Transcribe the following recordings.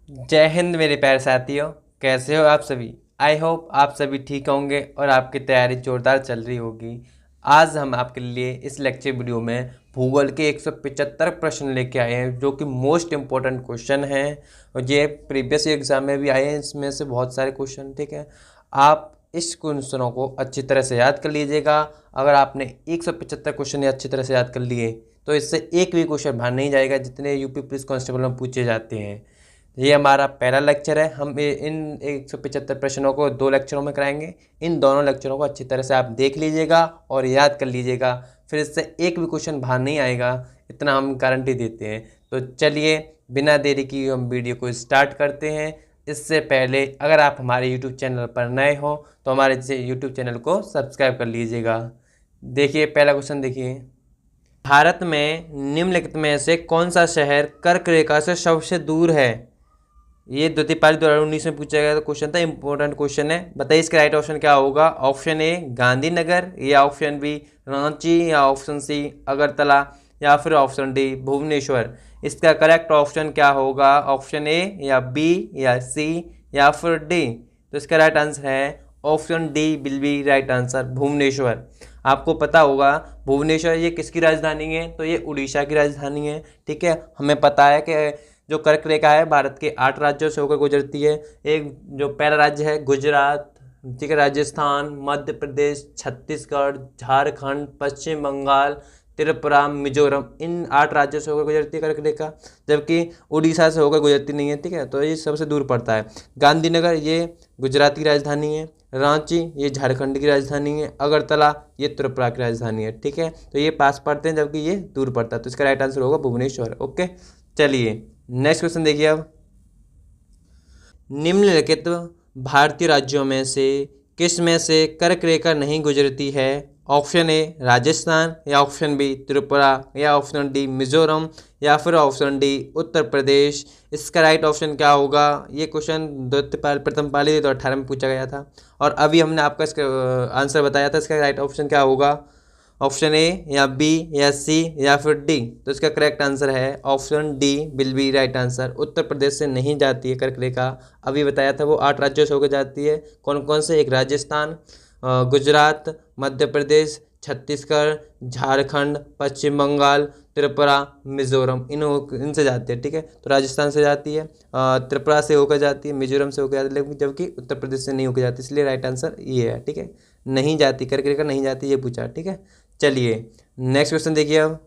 जय हिंद मेरे प्यारे साथियों। कैसे हो आप सभी। आई होप आप सभी ठीक होंगे और आपकी तैयारी जोरदार चल रही होगी। आज हम आपके लिए इस लेक्चर वीडियो में भूगोल के 175 प्रश्न लेके आए हैं जो कि मोस्ट इम्पोर्टेंट क्वेश्चन हैं और ये प्रीवियस एग्जाम में भी आए हैं। इसमें से बहुत सारे क्वेश्चन, ठीक है, आप इस क्वेश्चनों को अच्छी तरह से याद कर लीजिएगा। अगर आपने 175 क्वेश्चन अच्छी तरह से याद कर लिए तो इससे एक भी क्वेश्चन बाहर नहीं जाएगा जितने यूपी पुलिस कांस्टेबल में पूछे जाते हैं। ये हमारा पहला लेक्चर है। हम इन 175 प्रश्नों को 2 लेक्चरों में कराएंगे। इन दोनों लेक्चरों को अच्छी तरह से आप देख लीजिएगा और याद कर लीजिएगा, फिर इससे एक भी क्वेश्चन बाहर नहीं आएगा, इतना हम गारंटी देते हैं। तो चलिए बिना देरी की हम वीडियो को स्टार्ट करते हैं। इससे पहले अगर आप हमारे यूट्यूब चैनल पर नए हो तो हमारे यूट्यूब चैनल को सब्सक्राइब कर लीजिएगा। देखिए पहला क्वेश्चन देखिए, भारत में निम्नलिखित में से कौन सा शहर कर्क रेखा से सबसे दूर है। ये द्वितीय पाली 2019 में पूछा गया क्वेश्चन था, इंपॉर्टेंट क्वेश्चन है। बताइए इसका राइट ऑप्शन क्या होगा। ऑप्शन ए गांधीनगर, या ऑप्शन बी रांची, या ऑप्शन सी अगरतला, या फिर ऑप्शन डी भुवनेश्वर। इसका करेक्ट ऑप्शन क्या होगा। ऑप्शन ए या बी या सी या फिर डी। तो इसका राइट आंसर है option D will be right answer, Bhubaneswar. आपको पता होगा भुवनेश्वर ये किसकी राजधानी है, तो ये उड़ीसा की राजधानी है। ठीक है, हमें पता है कि जो कर्क रेखा है भारत के 8 राज्यों से होकर गुजरती है। एक जो पहला राज्य है गुजरात, ठीक है, राजस्थान, मध्य प्रदेश, छत्तीसगढ़, झारखंड, पश्चिम बंगाल, त्रिपुरा, मिजोरम, इन 8 राज्यों से होकर गुजरती है कर्क रेखा, जबकि उड़ीसा से होकर गुजरती नहीं है। ठीक है, तो ये सबसे दूर पड़ता है। गांधीनगर ये गुजरात की राजधानी है, रांची ये झारखंड की राजधानी है, अगरतला ये त्रिपुरा की राजधानी है। ठीक है, तो ये पास पड़ते हैं जबकि ये दूर पड़ता है। तो इसका राइट आंसर होगा भुवनेश्वर। ओके, चलिए नेक्स्ट क्वेश्चन देखिए। अब निम्नलिखित भारतीय राज्यों में से किस में से कर्क रेखा नहीं गुजरती है। ऑप्शन ए राजस्थान, या ऑप्शन बी त्रिपुरा, या ऑप्शन डी मिजोरम, या फिर ऑप्शन डी उत्तर प्रदेश। इसका राइट ऑप्शन क्या होगा। ये क्वेश्चन प्रथम पाली 2018 में पूछा गया था और अभी हमने आपका इसका आंसर बताया था। इसका राइट ऑप्शन क्या होगा। ऑप्शन ए या बी या सी या फिर डी। तो इसका करेक्ट आंसर है option D will be right answer. Uttar Pradesh से नहीं जाती है कर्क रेखा। अभी बताया था वो 8 राज्यों से होकर जाती है। कौन कौन से। एक राजस्थान, गुजरात, मध्य प्रदेश, छत्तीसगढ़, झारखंड, पश्चिम बंगाल, त्रिपुरा, मिजोरम, इनसे जाती है। ठीक है, तो राजस्थान से जाती है, त्रिपुरा से होकर जाती है, मिजोरम से होकर जाती है, लेकिन जबकि उत्तर प्रदेश से नहीं होकर जाती, इसलिए राइट आंसर ये है। ठीक है, नहीं जाती कर्क रेखा, नहीं जाती, ये पूछा। ठीक है, चलिए नेक्स्ट क्वेश्चन देखिए। अब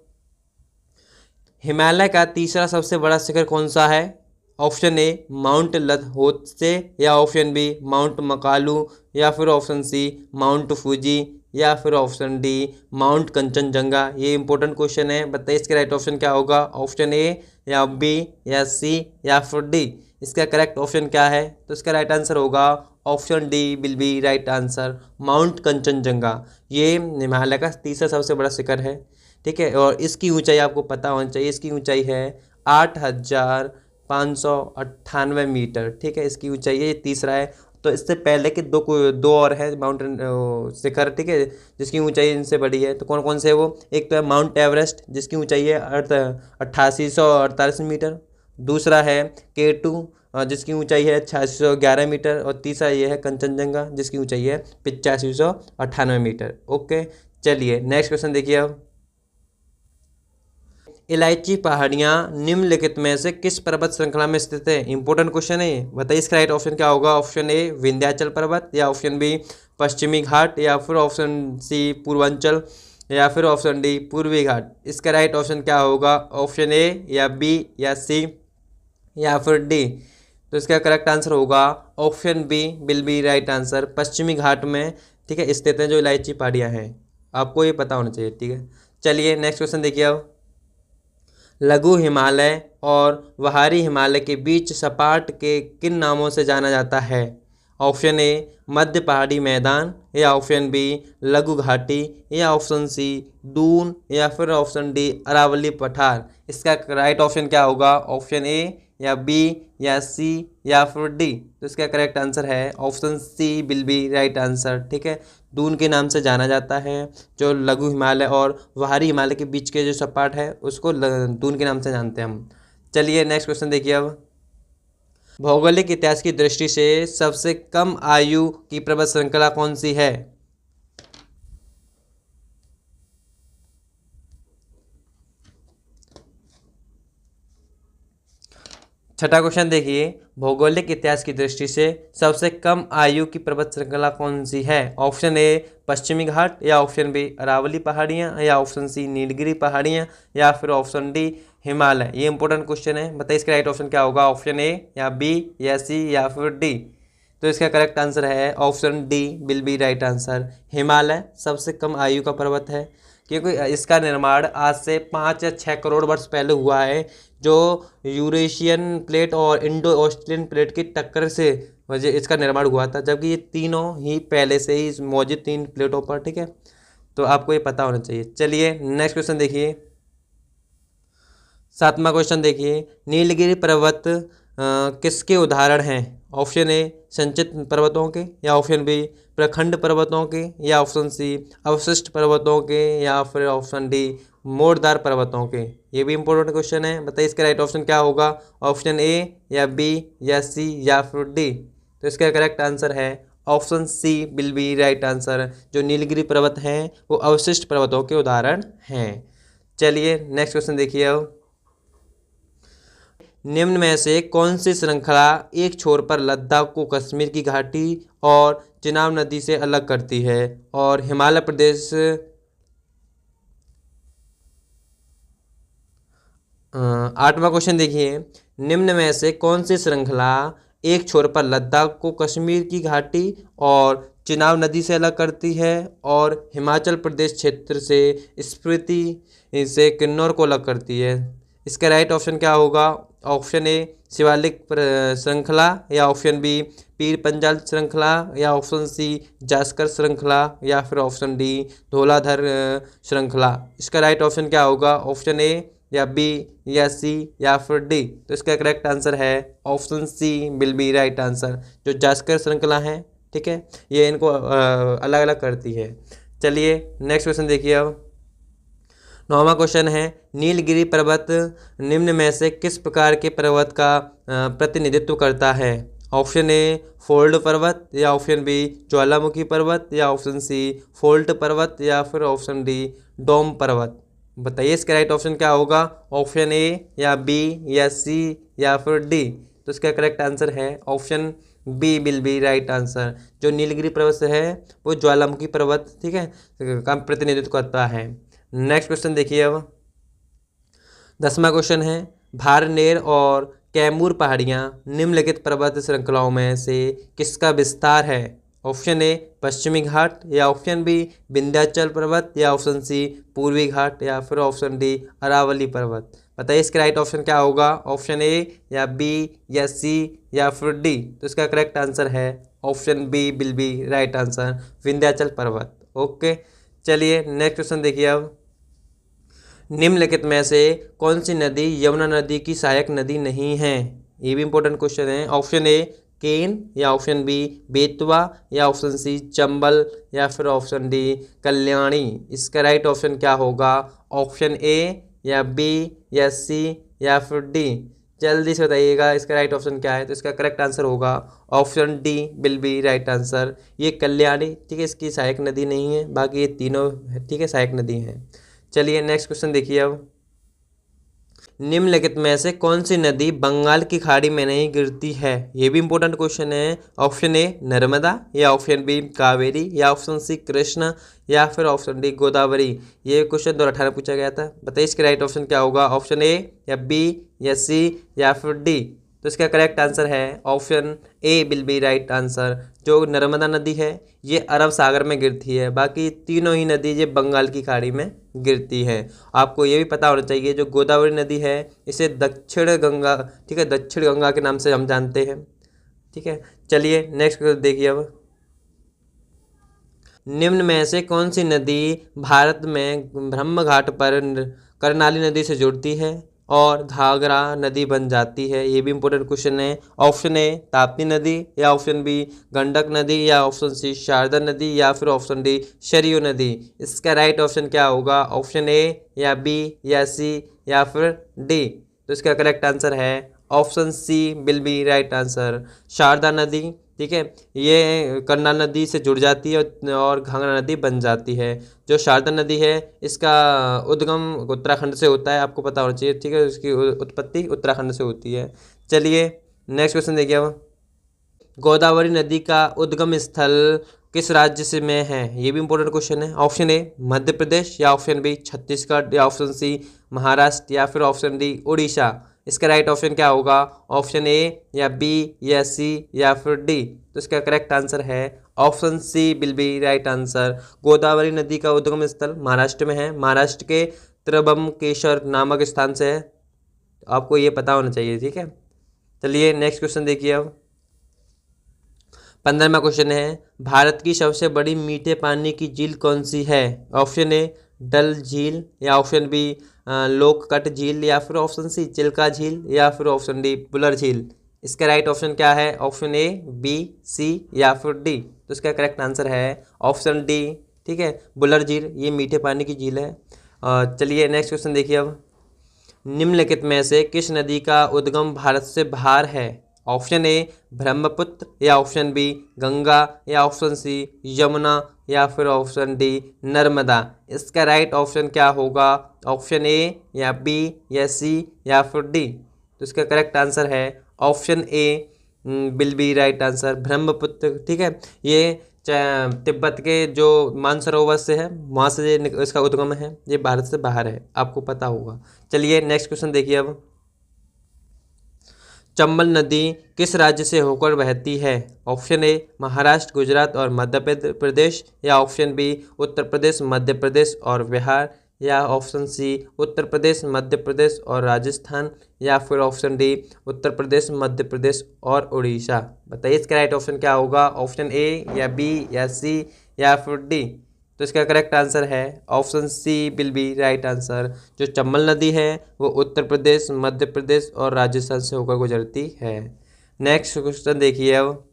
हिमालय का तीसरा सबसे बड़ा शिखर कौन सा है। ऑप्शन ए माउंट लत्से, या ऑप्शन बी माउंट मकालू, या फिर ऑप्शन सी माउंट फूजी, या फिर ऑप्शन डी माउंट कंचनजंगा। ये इंपॉर्टेंट क्वेश्चन है। बताइए इसका राइट ऑप्शन क्या होगा। ऑप्शन ए या बी या सी या फिर डी। इसका करेक्ट ऑप्शन क्या है। तो इसका राइट आंसर होगा option D will be right answer, mount Kanchenjunga. ये हिमालय का तीसरा सबसे बड़ा शिखर है। ठीक है, और इसकी ऊंचाई आपको पता होना चाहिए। इसकी ऊंचाई है 8,598 मीटर। ठीक है, इसकी ऊंचाई है, ये तीसरा है। तो इससे पहले के दो और है माउंटेन शिखर, ठीक है, जिसकी ऊंचाई इनसे बड़ी है। तो कौन कौन से है वो। एक तो है माउंट एवरेस्ट जिसकी ऊंचाई है 8848 मीटर। दूसरा है K2 जिसकी ऊंचाई है 8611 मीटर। और तीसरा ये है कंचनजंगा जिसकी ऊंचाई है 8598 मीटर। ओके, चलिए नेक्स्ट क्वेश्चन देखिए। अब इलायची पहाड़ियाँ निम्नलिखित में से किस पर्वत श्रृंखला में स्थित है। इंपॉर्टेंट क्वेश्चन है ये। बताइए इसका राइट ऑप्शन क्या होगा। ऑप्शन ए विंध्याचल पर्वत, या ऑप्शन बी पश्चिमी घाट, या फिर ऑप्शन सी पूर्वांचल, या फिर ऑप्शन डी पूर्वी घाट। इसका राइट ऑप्शन क्या होगा। ऑप्शन ए या बी या सी या फिर डी। तो इसका करेक्ट आंसर होगा option B will be right answer. पश्चिमी घाट में, ठीक है, स्थित है जो इलायची पहाड़ियाँ हैं। आपको ये पता होना चाहिए। ठीक है, चलिए नेक्स्ट क्वेश्चन देखिए। अब लघु हिमालय और वहारी हिमालय के बीच सपाट के किन नामों से जाना जाता है। ऑप्शन ए मध्य पहाड़ी मैदान, या ऑप्शन बी लघु घाटी, या ऑप्शन सी दून, या फिर ऑप्शन डी अरावली पठार। इसका राइट ऑप्शन क्या होगा। ऑप्शन ए या बी या सी या फिर डी। तो इसका करेक्ट आंसर है option C will be right answer. ठीक है, दून के नाम से जाना जाता है। जो लघु हिमालय और वहारी हिमालय के बीच के जो सपाट है उसको दून के नाम से जानते हैं हम। चलिए नेक्स्ट क्वेश्चन देखिए। अब भौगोलिक इतिहास की दृष्टि से सबसे कम आयु की पर्वत श्रृंखला कौन सी है? छठा क्वेश्चन देखिए, भौगोलिक इतिहास की दृष्टि से सबसे कम आयु की पर्वत श्रृंखला कौन सी है? ऑप्शन ए पश्चिमी घाट, या ऑप्शन बी अरावली पहाड़ियाँ, या ऑप्शन सी नीलगिरी पहाड़ियाँ, या फिर ऑप्शन डी हिमालय। ये इंपॉर्टेंट क्वेश्चन है, बताइए इसका राइट ऑप्शन क्या होगा? ऑप्शन ए, या बी, या सी, या फिर डी। तो इसका करेक्ट आंसर है option D will be right answer. Himalaya सबसे कम आयु का पर्वत है, क्योंकि इसका निर्माण आज से 5 या 6 करोड़ वर्ष पहले हुआ है, जो यूरेशियन प्लेट और इंडो ऑस्ट्रेलियन प्लेट की टक्कर से वजह इसका निर्माण हुआ था, जबकि ये तीनों ही पहले से ही मौजूद 3 प्लेटों पर, ठीक है। तो आपको ये पता होना चाहिए। चलिए नेक्स्ट क्वेश्चन देखिए, 7वां क्वेश्चन देखिए, नीलगिरी पर्वत किसके उदाहरण हैं? ऑप्शन ए संचित पर्वतों के, या ऑप्शन बी प्रखंड पर्वतों के, या ऑप्शन सी अवशिष्ट पर्वतों के, या फिर ऑप्शन डी मोड़दार पर्वतों के। ये भी इंपॉर्टेंट क्वेश्चन है, बताइए इसका राइट ऑप्शन क्या होगा? ऑप्शन ए, या बी, या सी, या फिर डी। तो इसका करेक्ट आंसर है option C will be right answer. जो नीलगिरी पर्वत हैं वो अवशिष्ट पर्वतों के उदाहरण हैं। चलिए नेक्स्ट क्वेश्चन देखिए अब, निम्न में से कौन सी श्रृंखला एक छोर पर लद्दाख को कश्मीर की घाटी और चिनाब नदी से अलग करती है और हिमालय प्रदेश 8वां क्वेश्चन देखिए, निम्न में से कौन सी श्रृंखला एक छोर पर लद्दाख को कश्मीर की घाटी और चिनाब नदी से अलग करती है और हिमाचल प्रदेश क्षेत्र से स्पीति से किन्नौर को अलग करती है? इसका राइट ऑप्शन क्या होगा? ऑप्शन ए शिवालिक श्रृंखला, या ऑप्शन बी पीर पंजाल श्रृंखला, या ऑप्शन सी जास्कर श्रृंखला, या फिर ऑप्शन डी धौलाधर श्रृंखला। इसका राइट ऑप्शन क्या होगा? ऑप्शन ए, या बी, या सी, या फिर डी। तो इसका करेक्ट आंसर है option C will be right answer. जो जास्कर श्रृंखला है, ठीक है, ये इनको अलग अलग करती है। चलिए नेक्स्ट क्वेश्चन देखिए अब, 9वां क्वेश्चन है, नीलगिरी पर्वत निम्न में से किस प्रकार के पर्वत का प्रतिनिधित्व करता है? ऑप्शन ए फोल्ड पर्वत, या ऑप्शन बी ज्वालामुखी पर्वत, या ऑप्शन सी फोल्ट पर्वत, या फिर ऑप्शन डी डोम पर्वत। बताइए इसका राइट ऑप्शन क्या होगा? ऑप्शन ए, या बी, या सी, या फिर डी। तो इसका करेक्ट आंसर है option B will be right answer. जो नीलगिरी पर्वत है वो ज्वालामुखी पर्वत, ठीक है, का प्रतिनिधित्व करता है। नेक्स्ट क्वेश्चन देखिए अब, 10वां क्वेश्चन है, भारनेर और कैमूर पहाड़ियाँ निम्नलिखित पर्वत श्रृंखलाओं में से किसका विस्तार है? ऑप्शन ए पश्चिमी घाट, या ऑप्शन बी विंध्याचल पर्वत, या ऑप्शन सी पूर्वी घाट, या फिर ऑप्शन डी अरावली पर्वत। बताइए इसका राइट ऑप्शन क्या होगा? ऑप्शन ए, या बी, या सी, या फिर डी। तो इसका करेक्ट आंसर है option B will be right answer, Vindhyachal पर्वत। ओके, चलिए नेक्स्ट क्वेश्चन देखिए अब, निम्नलिखित में से कौन सी नदी यमुना नदी की सहायक नदी नहीं है? ये भी इंपॉर्टेंट क्वेश्चन है। ऑप्शन ए केन, या ऑप्शन बी बेतवा, या ऑप्शन सी चंबल, या फिर ऑप्शन डी कल्याणी। इसका राइट ऑप्शन क्या होगा? ऑप्शन ए, या बी, या सी, या फिर डी। जल्दी से बताइएगा इसका राइट ऑप्शन क्या है। तो इसका करेक्ट आंसर होगा option D will be right answer. ये कल्याणी, ठीक है, इसकी सहायक नदी नहीं है, बाकी ये तीनों, ठीक है, सहायक नदी हैं। चलिए नेक्स्ट क्वेश्चन देखिए अब, निम्नलिखित में से कौन सी नदी बंगाल की खाड़ी में नहीं गिरती है? ये भी इंपॉर्टेंट क्वेश्चन है। ऑप्शन ए नर्मदा, या ऑप्शन बी कावेरी, या ऑप्शन सी कृष्णा, या फिर ऑप्शन डी गोदावरी। ये क्वेश्चन 2018 पूछा गया था। बताइए इसका राइट ऑप्शन क्या होगा? ऑप्शन ए, या बी, या सी, या फिर डी। तो इसका करेक्ट आंसर है option A will be right answer. जो नर्मदा नदी है ये अरब सागर में गिरती है, बाकी तीनों ही नदी ये बंगाल की खाड़ी में गिरती है। आपको ये भी पता होना चाहिए जो गोदावरी नदी है इसे दक्षिण गंगा, ठीक है, दक्षिण गंगा के नाम से हम जानते हैं, ठीक है। चलिए नेक्स्ट देखिए अब, निम्न में से कौन सी नदी भारत में ब्रह्म घाट पर करनाली नदी से जुड़ती है और घाघरा नदी बन जाती है? ये भी इंपॉर्टेंट क्वेश्चन है। ऑप्शन ए ताप्ती नदी, या ऑप्शन बी गंडक नदी, या ऑप्शन सी शारदा नदी, या फिर ऑप्शन डी सरयू नदी। इसका राइट ऑप्शन क्या होगा? ऑप्शन ए, या बी, या सी, या फिर डी। तो इसका करेक्ट आंसर है option C will be right answer. Sharda नदी, ठीक है, ये करनाल नदी से जुड़ जाती है और घाघरा नदी बन जाती है। जो शारदा नदी है इसका उद्गम उत्तराखंड से होता है, आपको पता होना चाहिए, ठीक है, इसकी उत्पत्ति उत्तराखंड से होती है। चलिए नेक्स्ट क्वेश्चन देखिए अब। गोदावरी नदी का उद्गम स्थल किस राज्य से में है? ये भी इंपॉर्टेंट क्वेश्चन है। ऑप्शन ए मध्य प्रदेश, या ऑप्शन बी छत्तीसगढ़, या ऑप्शन सी महाराष्ट्र, या फिर ऑप्शन डी उड़ीसा। इसका राइट ऑप्शन क्या होगा? ऑप्शन ए या बी या सी या फिर डी। तो इसका करेक्ट आंसर है option C will be right answer. Godavari नदी का उद्गम स्थल महाराष्ट्र में है, महाराष्ट्र के त्र्यंबकेश्वर नामक स्थान से है। आपको ये पता होना चाहिए, ठीक है। चलिए नेक्स्ट क्वेश्चन देखिए अब। 15वां क्वेश्चन है, भारत की सबसे बड़ी मीठे पानी की झील कौन सी है? ऑप्शन ए डल झील, या ऑप्शन बी लोककट झील, या फिर ऑप्शन सी चिल्का झील, या फिर ऑप्शन डी बुलर झील। इसका राइट ऑप्शन क्या है? ऑप्शन ए, बी, सी या फिर डी। तो इसका करेक्ट आंसर है ऑप्शन डी, ठीक है, बुलर झील। ये मीठे पानी की झील है। चलिए नेक्स्ट क्वेश्चन देखिए अब। निम्नलिखित में से किस नदी का उद्गम भारत से बाहर है? ऑप्शन ए ब्रह्मपुत्र, या ऑप्शन बी गंगा, या ऑप्शन सी यमुना, या फिर ऑप्शन डी नर्मदा। इसका राइट ऑप्शन क्या होगा? ऑप्शन ए या बी या सी या फिर डी। तो इसका करेक्ट आंसर है option A will be right answer, Brahmaputra, ठीक है। ये तिब्बत के जो मानसरोवर से है वहाँ से इसका उद्गम है, ये भारत से बाहर है, आपको पता होगा। चलिए नेक्स्ट क्वेश्चन देखिए अब। चंबल नदी किस राज्य से होकर बहती है? ऑप्शन ए महाराष्ट्र, गुजरात और मध्य प्रदेश, या ऑप्शन बी उत्तर प्रदेश, मध्य प्रदेश और बिहार, या ऑप्शन सी उत्तर प्रदेश, मध्य प्रदेश और राजस्थान, या फिर ऑप्शन डी उत्तर प्रदेश, मध्य प्रदेश और उड़ीसा। बताइए इसका राइट ऑप्शन क्या होगा? ऑप्शन ए या बी या सी या फिर डी। तो इसका करेक्ट आंसर है option C will be right answer. जो चंबल नदी है वो उत्तर प्रदेश, मध्य प्रदेश और राजस्थान से होकर गुजरती है। नेक्स्ट क्वेश्चन देखिए अब।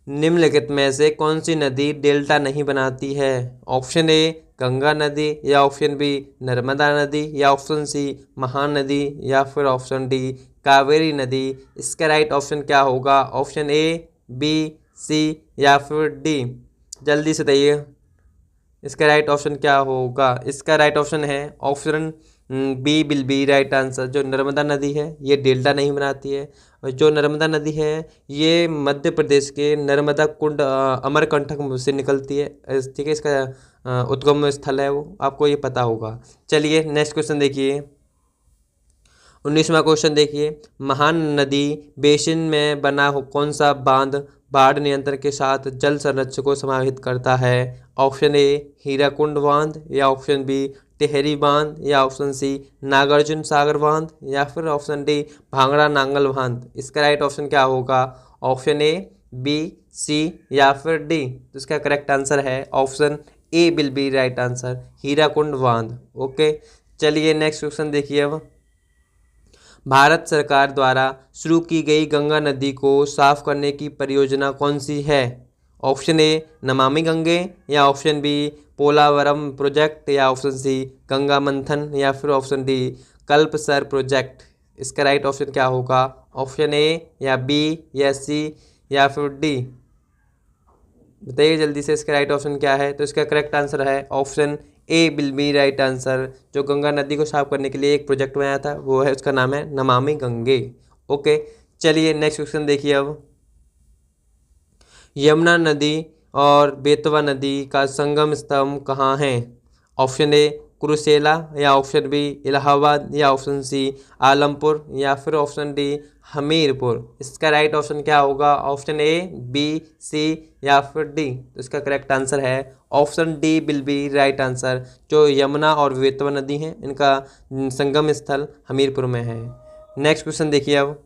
निम्नलिखित में से कौन सी नदी डेल्टा नहीं बनाती है? ऑप्शन ए गंगा नदी, या ऑप्शन बी नर्मदा नदी, या ऑप्शन सी महानदी, या फिर ऑप्शन डी कावेरी नदी। इसका राइट ऑप्शन क्या होगा? ऑप्शन ए, बी, सी या फिर डी। जल्दी से बताइए इसका राइट ऑप्शन क्या होगा। इसका राइट ऑप्शन है option B will be right answer. जो नर्मदा नदी है ये डेल्टा नहीं बनाती है, और जो नर्मदा नदी है ये मध्य प्रदेश के नर्मदा कुंड अमरकंटक से निकलती है, ठीक है। इसका उद्गम स्थल है वो, आपको ये पता होगा। चलिए नेक्स्ट क्वेश्चन देखिए। 19वां क्वेश्चन देखिए। महान नदी बेसिन में बना हो कौन सा बांध बाढ़ नियंत्रण के साथ जल संरक्षण को समाहित करता है? ऑप्शन ए हीराकुंड बांध, या ऑप्शन बी टिहरी बांध, या ऑप्शन सी नागार्जुन सागर बांध, या फिर ऑप्शन डी भांगड़ा नांगल बांध। इसका राइट ऑप्शन क्या होगा? ऑप्शन ए, बी, सी या फिर डी। तो इसका करेक्ट आंसर है option A will be right answer, Hirakud बांध। ओके, चलिए नेक्स्ट क्वेश्चन देखिए अब। भारत सरकार द्वारा शुरू की गई गंगा नदी को साफ करने की परियोजना कौन सी है? ऑप्शन ए नमामि गंगे, या ऑप्शन बी पोलावरम प्रोजेक्ट, या ऑप्शन सी गंगा मंथन, या फिर ऑप्शन डी कल्पसर प्रोजेक्ट। इसका राइट ऑप्शन क्या होगा? ऑप्शन ए या बी या सी या फिर डी। बताइए जल्दी से इसका राइट ऑप्शन क्या है। तो इसका करेक्ट आंसर है option A will be right answer. जो गंगा नदी को साफ करने के लिए एक प्रोजेक्ट बनाया था वो है, उसका नाम है नमामि गंगे। ओके, चलिए नेक्स्ट क्वेश्चन देखिए अब। यमुना नदी और बेतवा नदी का संगम स्थल कहाँ है? ऑप्शन ए कुरुसेला, या ऑप्शन बी इलाहाबाद, या ऑप्शन सी आलमपुर, या फिर ऑप्शन डी हमीरपुर। इसका राइट ऑप्शन क्या होगा? ऑप्शन ए, बी, सी या फिर डी। तो इसका करेक्ट आंसर है option D will be right answer. जो यमुना और बेतवा नदी हैं इनका संगम स्थल हमीरपुर में है। नेक्स्ट क्वेश्चन देखिए अब।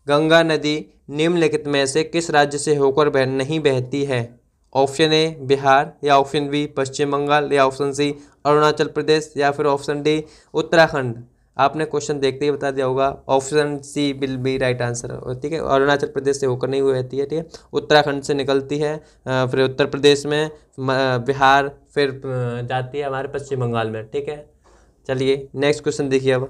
गंगा नदी निम्नलिखित में से किस राज्य से होकर नहीं बहती है? ऑप्शन ए बिहार, या ऑप्शन बी पश्चिम बंगाल, या ऑप्शन सी अरुणाचल प्रदेश, या फिर ऑप्शन डी उत्तराखंड। आपने क्वेश्चन देखते ही बता दिया होगा, option C will be right answer, ठीक है। अरुणाचल प्रदेश से होकर नहीं बहती है, ठीक है, उत्तराखंड से निकलती है, फिर उत्तर प्रदेश में, बिहार, फिर जाती है हमारे पश्चिम बंगाल में, ठीक है। चलिए नेक्स्ट क्वेश्चन देखिए अब।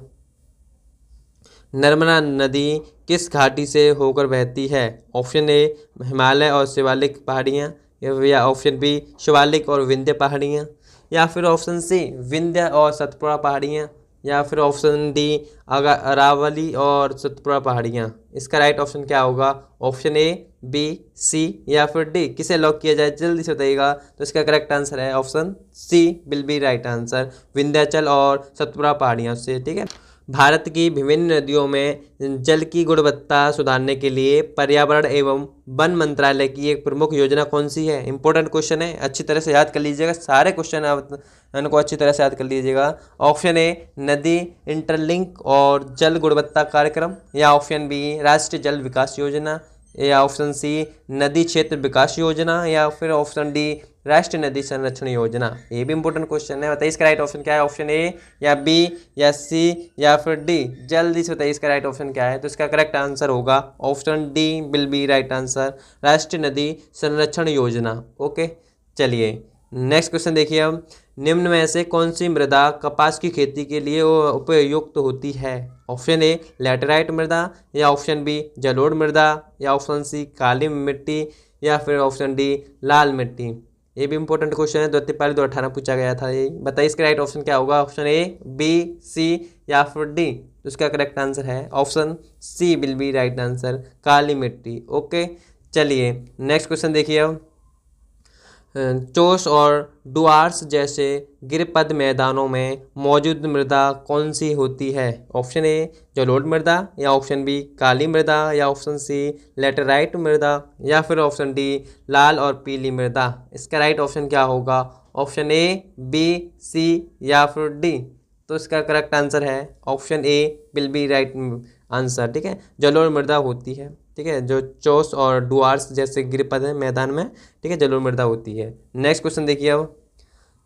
नर्मदा नदी किस घाटी से होकर बहती है? ऑप्शन ए हिमालय और शिवालिक पहाड़ियाँ, या ऑप्शन बी शिवालिक और विंध्य पहाड़ियाँ, या फिर ऑप्शन सी विंध्य और सतपुड़ा पहाड़ियाँ, या फिर ऑप्शन डी अरावली और सतपुड़ा पहाड़ियाँ। इसका राइट ऑप्शन क्या होगा? ऑप्शन ए, बी, सी या फिर डी। किसे लॉक किया जाए जल्दी से बताइएगा। तो इसका करेक्ट आंसर है option C will be right answer, Vindhyachal और सतपुड़ा पहाड़ियाँ से। ठीक है। भारत की विभिन्न नदियों में जल की गुणवत्ता सुधारने के लिए पर्यावरण एवं वन मंत्रालय की एक प्रमुख योजना कौन सी है? इंपॉर्टेंट क्वेश्चन है, अच्छी तरह से याद कर लीजिएगा। सारे क्वेश्चन आप इनको अच्छी तरह से याद कर लीजिएगा। ऑप्शन ए नदी इंटरलिंक और जल गुणवत्ता कार्यक्रम, या ऑप्शन बी राष्ट्रीय जल विकास योजना, या ऑप्शन सी नदी क्षेत्र विकास योजना, या फिर ऑप्शन डी राष्ट्रीय नदी संरक्षण योजना। ये भी इंपॉर्टेंट क्वेश्चन है। बताइए इसका राइट ऑप्शन क्या है? ऑप्शन ए या बी या सी या फिर डी। जल्दी से बताइए इसका राइट ऑप्शन क्या है। तो इसका करेक्ट आंसर होगा option D will be right answer, राष्ट्रीय नदी संरक्षण योजना। ओके, चलिए नेक्स्ट क्वेश्चन देखिए। अब निम्न में से कौन सी मृदा कपास की खेती के लिए उपयुक्त होती है? ऑप्शन ए लैटेराइट मृदा, या ऑप्शन बी जलोढ़ मृदा, या ऑप्शन सी काली मिट्टी, या फिर ऑप्शन डी लाल मिट्टी। ये भी इंपॉर्टेंट क्वेश्चन है, 2018 पूछा गया था ये। बताइए इसका राइट ऑप्शन क्या होगा? ऑप्शन ए, बी, सी या फिर डी। तो इसका करेक्ट आंसर है option C will be right answer, काली मिट्टी। ओके, चलिए नेक्स्ट क्वेश्चन देखिए। अब चोस और डुआर्स जैसे गिरपद मैदानों में मौजूद मृदा कौन सी होती है? ऑप्शन ए जलोढ़ मृदा, या ऑप्शन बी काली मृदा, या ऑप्शन सी लेटेराइट मृदा, या फिर ऑप्शन डी लाल और पीली मृदा। इसका राइट ऑप्शन क्या होगा? ऑप्शन ए, बी, सी या फिर डी। तो इसका करेक्ट आंसर है option A will be right answer. ठीक है, जलोढ़ मृदा होती है। ठीक है, जो चोस और डुआर्स जैसे गिरपद है मैदान में, ठीक है, जलोढ़ मृदा होती है। नेक्स्ट क्वेश्चन देखिए। अब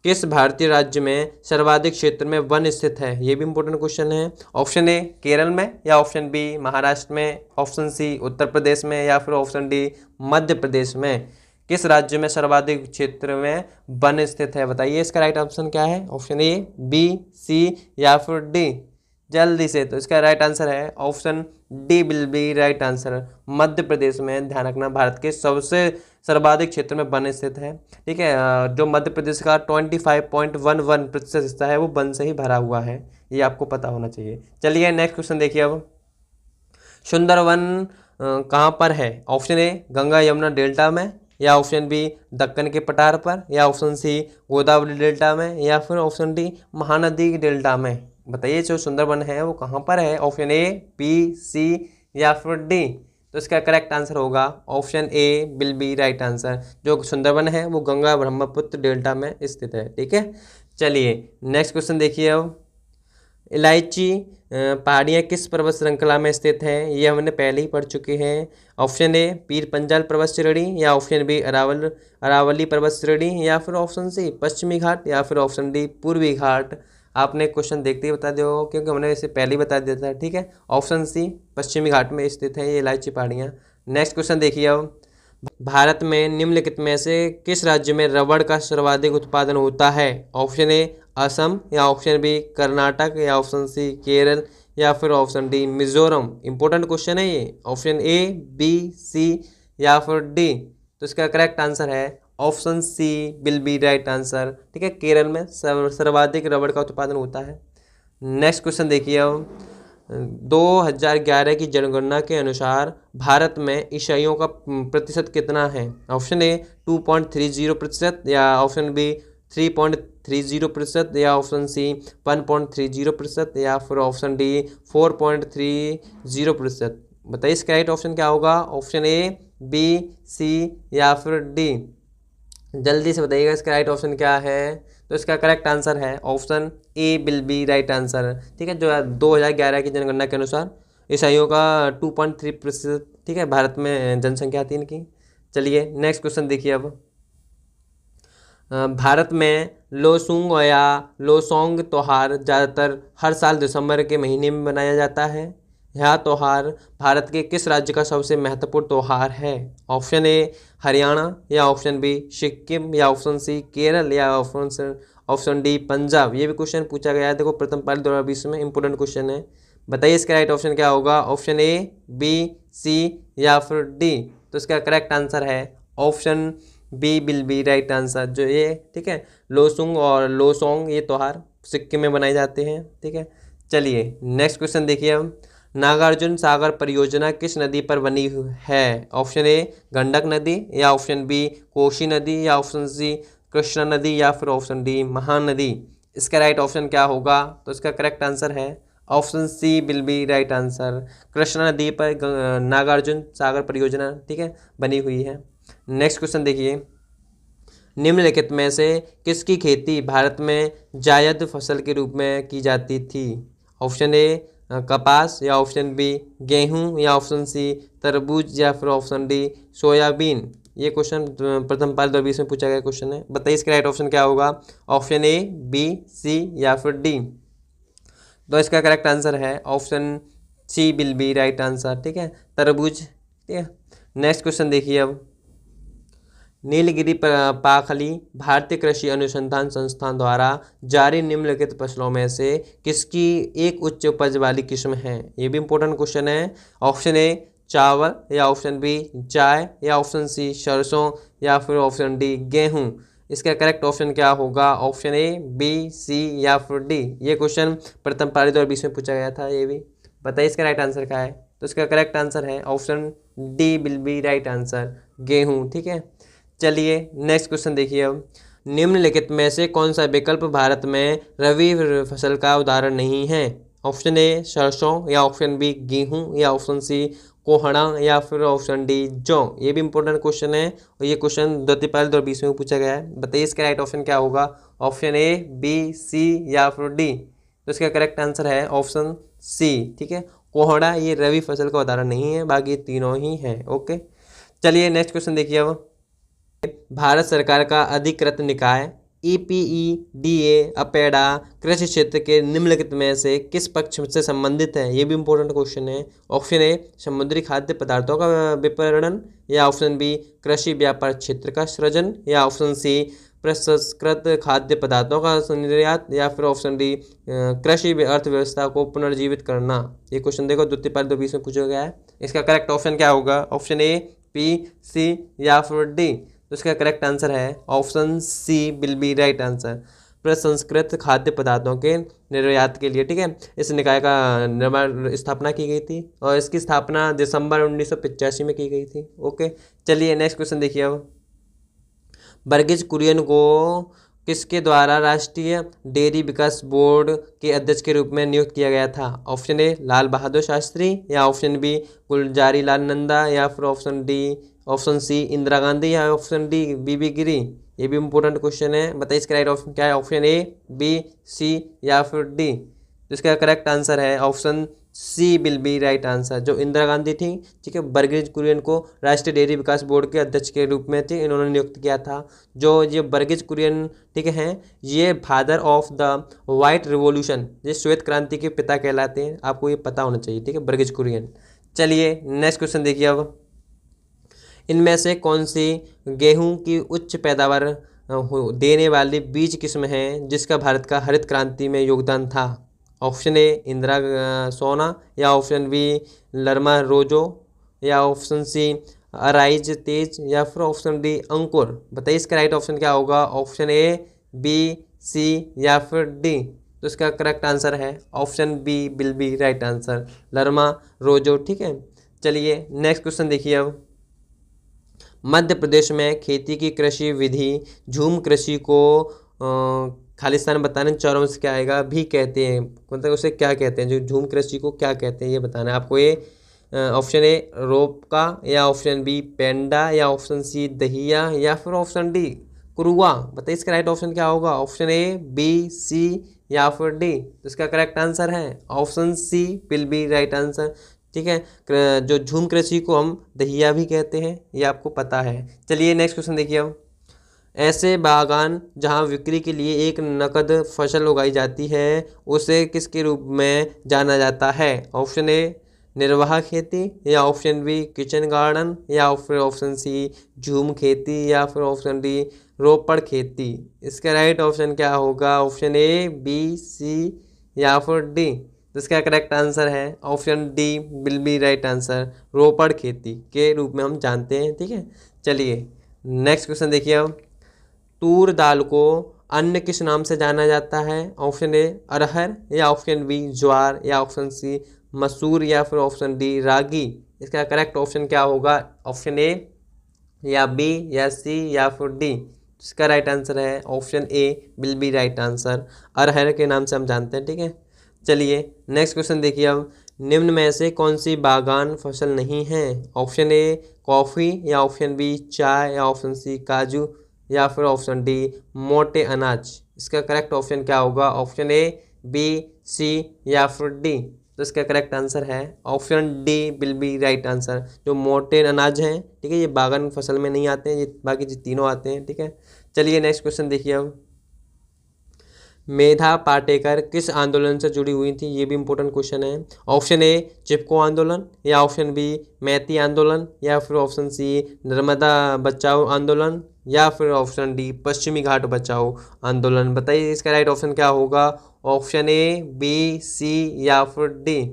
किस भारतीय राज्य में सर्वाधिक क्षेत्र में वन स्थित है? ये भी इंपॉर्टेंट क्वेश्चन है। ऑप्शन ए केरल में, या ऑप्शन बी महाराष्ट्र में, ऑप्शन सी उत्तर प्रदेश में, या फिर ऑप्शन डी मध्य प्रदेश में। किस राज्य में सर्वाधिक क्षेत्र में वन स्थित है? बताइए इसका राइट ऑप्शन क्या है? ऑप्शन ए, बी, सी या फिर डी। जल्दी से। तो इसका राइट आंसर है option D will be right answer, Madhya Pradesh में। ध्यान रखना, भारत के सबसे सर्वाधिक क्षेत्र में वन स्थित है। ठीक है, जो मध्य प्रदेश का 25.11% हिस्सा है वो वन से ही भरा हुआ है, ये आपको पता होना चाहिए। चलिए नेक्स्ट क्वेश्चन देखिए। अब सुंदरवन कहाँ पर है? ऑप्शन ए गंगा यमुना डेल्टा में, या ऑप्शन बी दक्कन के पठार पर, या ऑप्शन सी गोदावरी डेल्टा में, या फिर ऑप्शन डी महानदी डेल्टा में। बताइए जो सुंदरवन है वो कहाँ पर है? ऑप्शन ए, बी, सी या फिर डी। तो इसका करेक्ट आंसर होगा option A will be right answer. जो सुंदरवन है वो गंगा ब्रह्मपुत्र डेल्टा में स्थित है। ठीक है, चलिए नेक्स्ट क्वेश्चन देखिए। अब इलायची पहाड़ियाँ किस पर्वत श्रृंखला में स्थित है? ये हमने पहले ही पढ़ चुके हैं। ऑप्शन ए पीर पंजाल पर्वत श्रेणी, या ऑप्शन बी अरावली पर्वत श्रेणी, या फिर ऑप्शन सी पश्चिमी घाट, या फिर ऑप्शन डी पूर्वी घाट। आपने क्वेश्चन देखते ही बता दिया होगा क्योंकि हमने इसे पहले ही बता दिया था। ठीक है, ऑप्शन सी पश्चिमी घाट में स्थित है ये इलायची पहाड़ियाँ। नेक्स्ट क्वेश्चन देखिए। अब भारत में निम्नलिखित में से किस राज्य में रबड़ का सर्वाधिक उत्पादन होता है? ऑप्शन ए असम, या ऑप्शन बी कर्नाटक, या ऑप्शन सी केरल, या फिर option D Mizoram. Important question है ये। ऑप्शन ए, बी, सी या फिर डी। तो इसका करेक्ट आंसर है option C will be right answer. ठीक है, केरल में सर्वाधिक रबड़ का उत्पादन होता है। नेक्स्ट क्वेश्चन देखिए। अब 2011 की जनगणना के अनुसार भारत में ईसाइयों का प्रतिशत कितना है? ऑप्शन ए 2.30%, या ऑप्शन बी 3.30%, या ऑप्शन सी 1.30%, या फिर ऑप्शन डी 4.30%। बताइए इसका राइट ऑप्शन क्या होगा? ऑप्शन ए, बी, सी या फिर डी। जल्दी से बताइएगा इसका राइट ऑप्शन क्या है। तो इसका करेक्ट आंसर है option A will be right answer. ठीक है, जो 2011 की जनगणना के अनुसार ईसाइयों का 2.3%, ठीक है, भारत में जनसंख्या थी इनकी। चलिए नेक्स्ट क्वेश्चन देखिए। अब भारत में लोसूंग या लोसोंग त्यौहार ज़्यादातर हर साल दिसंबर के महीने में मनाया जाता है। यह त्यौहार भारत के किस राज्य का सबसे महत्वपूर्ण त्यौहार है? ऑप्शन ए हरियाणा, या ऑप्शन बी सिक्किम, या ऑप्शन सी केरल, या ऑप्शन डी पंजाब। ये भी क्वेश्चन पूछा गया है। देखो प्रथम पाली 2020 में इंपॉर्टेंट क्वेश्चन है। बताइए इसका राइट ऑप्शन क्या होगा। ऑप्शन ए, बी, सी या फिर डी। तो इसका करेक्ट आंसर है option B will be right answer. जो ये ठीक है, लोसुंग और लोसोंग ये त्योहार सिक्किम में मनाए जाते हैं। ठीक है, चलिए नेक्स्ट क्वेश्चन देखिए अब। नागार्जुन सागर परियोजना किस नदी पर बनी हुई है। ऑप्शन ए गंडक नदी, या ऑप्शन बी कोसी नदी, या ऑप्शन सी कृष्णा नदी, या फिर ऑप्शन डी महानदी। इसका राइट ऑप्शन क्या होगा। तो इसका करेक्ट आंसर है option C will be right answer. Krishna नदी पर नागार्जुन सागर परियोजना ठीक है बनी हुई है। नेक्स्ट क्वेश्चन देखिए। निम्नलिखित में से किसकी खेती भारत में जायद फसल के रूप में की जाती थी। ऑप्शन ए कपास, या ऑप्शन बी गेहूं, या ऑप्शन सी तरबूज, या फिर ऑप्शन डी सोयाबीन। ये क्वेश्चन प्रथम पाल 2020 में पूछा गया क्वेश्चन है। बताइए इसका राइट ऑप्शन क्या होगा। ऑप्शन ए, बी, सी या फिर डी। तो इसका करेक्ट आंसर है option C will be right answer. ठीक है, तरबूज। ठीक है, नेक्स्ट क्वेश्चन देखिए अब। नीलगिरी पाखली भारतीय कृषि अनुसंधान संस्थान द्वारा जारी निम्नलिखित फसलों में से किसकी एक उच्च उपज वाली किस्म है। ये भी इंपॉर्टेंट क्वेश्चन है। ऑप्शन ए चावल, या ऑप्शन बी चाय, या ऑप्शन सी सरसों, या फिर ऑप्शन डी गेहूं। इसका करेक्ट ऑप्शन क्या होगा। ऑप्शन ए, बी, सी या फिर डी। ये क्वेश्चन प्रथम पाली 2020 में पूछा गया था। ये भी बताइए इसका राइट आंसर क्या है। तो इसका करेक्ट आंसर है option D will be right answer, गेहूं। ठीक है, चलिए नेक्स्ट क्वेश्चन देखिए अब। निम्नलिखित में से कौन सा विकल्प भारत में रबी फसल का उदाहरण नहीं है। ऑप्शन ए सरसों, या ऑप्शन बी गेहूं, या ऑप्शन सी कोहड़ा, या फिर ऑप्शन डी जौ। ये भी इंपॉर्टेंट क्वेश्चन है और ये क्वेश्चन 2020 में पूछा गया है। बताइए इसका राइट ऑप्शन क्या होगा। ऑप्शन ए, बी, सी या फिर डी। तो इसका करेक्ट आंसर है ऑप्शन सी। ठीक है, कोहड़ा ये रबी फसल का उदाहरण नहीं है, बाकी तीनों ही हैं। ओके, चलिए नेक्स्ट क्वेश्चन देखिए अब। भारत सरकार का अधिकृत निकाय EPEDA अपेडा कृषि क्षेत्र के निम्नलिखित में से किस पक्ष से संबंधित है। ये भी इंपॉर्टेंट क्वेश्चन है। ऑप्शन ए समुद्री खाद्य पदार्थों का विपणन, या ऑप्शन बी कृषि व्यापार क्षेत्र का सृजन, या ऑप्शन सी प्रसंस्कृत खाद्य पदार्थों का निर्यात, या फिर ऑप्शन डी कृषि अर्थव्यवस्था को पुनर्जीवित करना। ये क्वेश्चन देखो 2020 में पूछा गया है। इसका करेक्ट ऑप्शन क्या होगा। ऑप्शन ए, बी, सी या फिर डी। तो इसका करेक्ट आंसर है option C will be right answer. प्रसंस्कृत खाद्य पदार्थों के निर्यात के लिए ठीक है इस निकाय का निर्माण स्थापना की गई थी और इसकी स्थापना दिसंबर 1985 में की गई थी। ओके, चलिए नेक्स्ट क्वेश्चन देखिए अब। वर्गीज कुरियन को किसके द्वारा राष्ट्रीय डेयरी विकास बोर्ड के अध्यक्ष के रूप में नियुक्त किया गया था। ऑप्शन ए लाल बहादुर शास्त्री, या ऑप्शन बी गुलजारी लाल नंदा, या फिर option D option C Indira Gandhi, या ऑप्शन डी बीबी गिरी। ये भी इंपॉर्टेंट क्वेश्चन है। बताइए इसका राइट ऑप्शन क्या है। ऑप्शन ए, बी, सी या फिर डी। तो इसका करेक्ट आंसर है option C will be right answer. जो इंदिरा गांधी थी ठीक है, वर्गीज कुरियन को राष्ट्रीय डेयरी विकास बोर्ड के अध्यक्ष के रूप में थी इन्होंने नियुक्त किया था। जो ये वर्गीज कुरियन ठीक है ये father of the white revolution, ये श्वेत क्रांति के पिता कहलाते हैं। आपको ये पता होना चाहिए ठीक है, वर्गीज कुरियन। चलिए नेक्स्ट क्वेश्चन देखिए अब। इनमें से कौन सी गेहूं की उच्च पैदावार देने वाली बीज किस्म है जिसका भारत का हरित क्रांति में योगदान था। ऑप्शन ए इंदिरा सोना, या ऑप्शन बी लरमा रोजो, या ऑप्शन सी अराइज तेज, या फिर ऑप्शन डी अंकुर। बताइए इसका राइट ऑप्शन क्या होगा। ऑप्शन ए, बी, सी या फिर डी। तो इसका करेक्ट आंसर है option B will be right answer, Lerma Rojo. ठीक है, चलिए नेक्स्ट क्वेश्चन देखिए अब। मध्य प्रदेश में खेती की कृषि विधि झूम कृषि को खालिस्तान बताने चारों से क्या आएगा भी कहते हैं, मतलब उसे क्या कहते हैं, जो झूम कृषि को क्या कहते हैं ये बताना है आपको। ये ऑप्शन ए रोपका, या ऑप्शन बी पेंडा, या ऑप्शन सी दहिया, या फिर ऑप्शन डी कुरुआ। बताइए इसका राइट ऑप्शन क्या होगा। ऑप्शन ए, बी, सी या फिर डी। तो इसका करेक्ट आंसर है option C will be right answer. ठीक है, जो झूम कृषि को हम दहिया भी कहते हैं ये आपको पता है। चलिए नेक्स्ट क्वेश्चन देखिए अब। ऐसे बागान जहां बिक्री के लिए एक नकद फसल उगाई जाती है उसे किसके रूप में जाना जाता है। ऑप्शन ए निर्वाह खेती, या ऑप्शन बी किचन गार्डन, या फिर ऑप्शन सी झूम खेती, या फिर ऑप्शन डी रोपड़ खेती। इसका राइट ऑप्शन क्या होगा। ऑप्शन ए, बी, सी या फिर डी। तो इसका करेक्ट आंसर है option D will be right answer, Ropar खेती के रूप में हम जानते हैं। ठीक है, चलिए नेक्स्ट क्वेश्चन देखिए अब। तूर दाल को अन्य किस नाम से जाना जाता है? ऑप्शन ए अरहर, या ऑप्शन बी ज्वार, या ऑप्शन सी मसूर, या फिर ऑप्शन डी रागी। इसका करेक्ट ऑप्शन क्या होगा? ऑप्शन ए, या बी, या सी, या फिर डी। इसका राइट आंसर है option A will be right answer, अरहर के नाम से हम जानते हैं। ठीक है, चलिए नेक्स्ट क्वेश्चन देखिए अब। निम्न में से कौन सी बागान फसल नहीं है? ऑप्शन ए कॉफ़ी, या ऑप्शन बी चाय, या ऑप्शन सी काजू, या फिर ऑप्शन डी मोटे अनाज। इसका करेक्ट ऑप्शन क्या होगा? ऑप्शन ए, बी, सी, या फिर डी। तो इसका करेक्ट आंसर है option D will be right answer. जो मोटे अनाज हैं, ठीक है, ये बागान फसल में नहीं आते हैं, ये बाकी जो तीनों आते हैं। ठीक है, चलिए नेक्स्ट क्वेश्चन देखिए अब। मेधा पाटेकर किस आंदोलन से जुड़ी हुई थी? ये भी इंपॉर्टेंट क्वेश्चन है। ऑप्शन ए चिपको आंदोलन, या ऑप्शन बी मैती आंदोलन, या फिर ऑप्शन सी नर्मदा बचाओ आंदोलन, या फिर ऑप्शन डी पश्चिमी घाट बचाओ आंदोलन। बताइए इसका राइट ऑप्शन क्या होगा? ऑप्शन ए, बी, सी, या फिर डी।